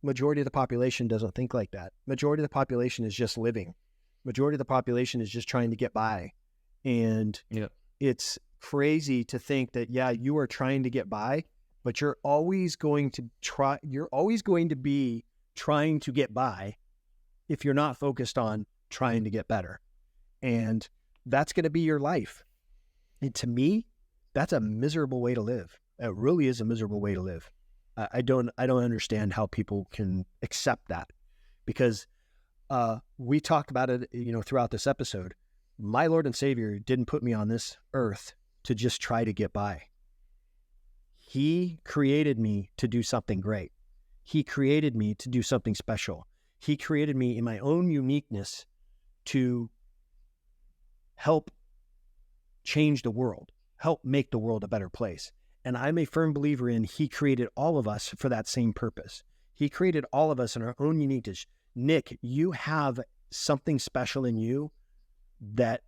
majority of the population doesn't think like that. Majority of the population is just living. Majority of the population is just trying to get by. And it's crazy to think that, you are trying to get by, but you're always going to be trying to get by if you're not focused on trying to get better. And that's going to be your life. And to me, that's a miserable way to live. It really is a miserable way to live. I don't understand how people can accept that, because we talked about it, throughout this episode. My Lord and Savior didn't put me on this earth to just try to get by. He created me to do something great. He created me to do something special. He created me in my own uniqueness to help change the world, help make the world a better place. And I'm a firm believer in He created all of us for that same purpose. He created all of us in our own uniqueness. Nick, you have something special in you that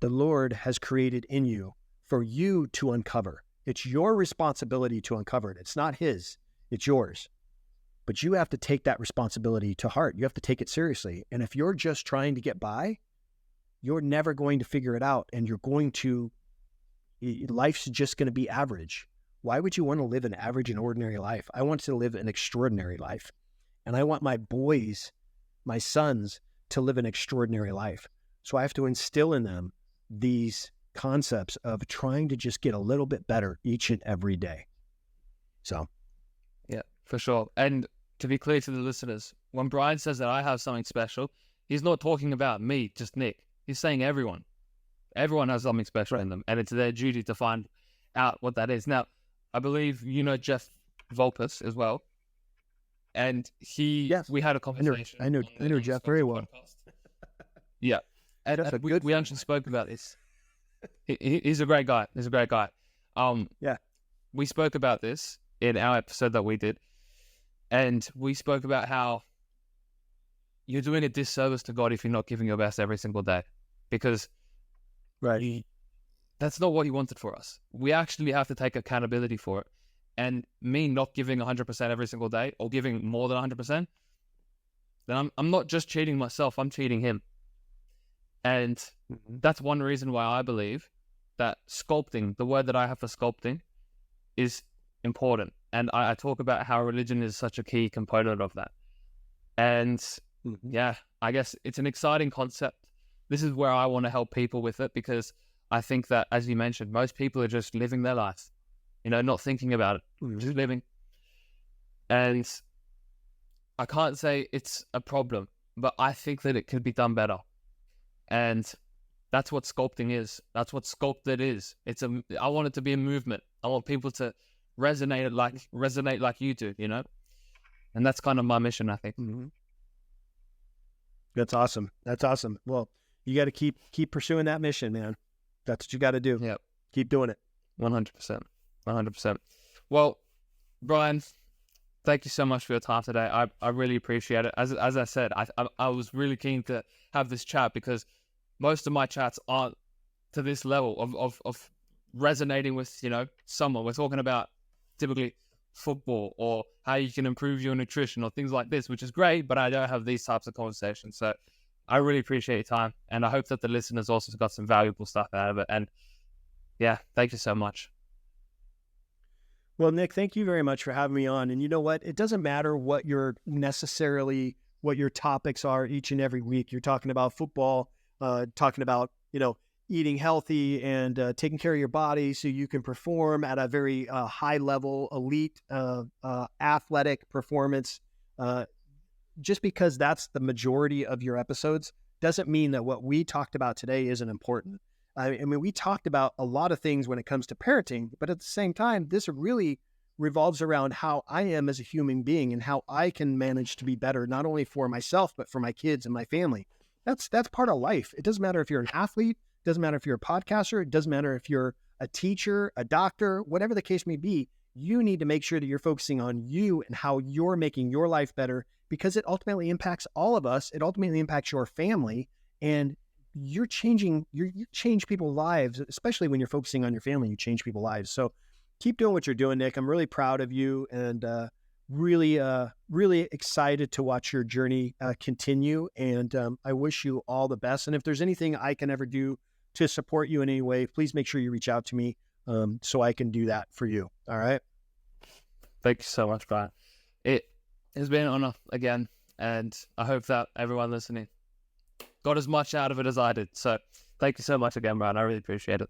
the Lord has created in you for you to uncover. It's your responsibility to uncover it. It's not His, it's yours. But you have to take that responsibility to heart. You have to take it seriously. And if you're just trying to get by, you're never going to figure it out. And life's just going to be average. Why would you want to live an average and ordinary life? I want to live an extraordinary life. And I want my boys, my sons, to live an extraordinary life. So I have to instill in them these concepts of trying to just get a little bit better each and every day. So. Yeah, for sure. And to be clear to the listeners, when Bryan says that I have something special, he's not talking about me, just Nick. He's saying everyone. Everyone has something special in them, and it's their duty to find out what that is. Now, I believe Jeff Volpus as well, and we had a conversation. I know Jeff very well. Yeah, and we actually spoke about this. He's a great guy. We spoke about this in our episode that we did, and we spoke about how you're doing a disservice to God if you're not giving your best every single day, because that's not what He wanted for us. We actually have to take accountability for it. And me not giving 100% every single day, or giving more than 100%, then I'm not just cheating myself, I'm cheating Him. And that's one reason why I believe that sculpting, the word that I have for sculpting, is important. And I talk about how religion is such a key component of that. And I guess it's an exciting concept. This is where I want to help people with it, because I think that, as you mentioned, most people are just living their life, not thinking about it, just living. And I can't say it's a problem, but I think that it could be done better. And that's what sculpting is. That's what sculpted is. I want it to be a movement. I want people to resonate like you do, And that's kind of my mission, I think. Mm-hmm. That's awesome. Well, you got to keep pursuing that mission, man. That's what you got to do. Yeah. Keep doing it. 100%. Well, Bryan, thank you so much for your time today. I really appreciate it. As I said, I was really keen to have this chat, because most of my chats aren't to this level of resonating with, someone. We're talking about typically football or how you can improve your nutrition or things like this, which is great, but I don't have these types of conversations. So I really appreciate your time, and I hope that the listeners also got some valuable stuff out of it. And thank you so much. Well, Nick, thank you very much for having me on. And you know what? It doesn't matter what your topics are each and every week. You're talking about football, talking about, eating healthy and taking care of your body so you can perform at a very high level, elite, athletic performance. Just because that's the majority of your episodes doesn't mean that what we talked about today isn't important. I mean, we talked about a lot of things when it comes to parenting, but at the same time, this really revolves around how I am as a human being and how I can manage to be better, not only for myself, but for my kids and my family. That's part of life. It doesn't matter if you're an athlete, it doesn't matter if you're a podcaster, it doesn't matter if you're a teacher, a doctor, whatever the case may be. You need to make sure that you're focusing on you and how you're making your life better, because it ultimately impacts all of us. It ultimately impacts your family, and you change people's lives, especially when you're focusing on your family. You change people's lives. So keep doing what you're doing, Nick. I'm really proud of you, and really excited to watch your journey continue. And I wish you all the best. And if there's anything I can ever do to support you in any way, please make sure you reach out to me so I can do that for you. All right. Thank you so much, Bryan. It has been an honor again, and I hope that everyone listening got as much out of it as I did. So thank you so much again, Bryan. I really appreciate it.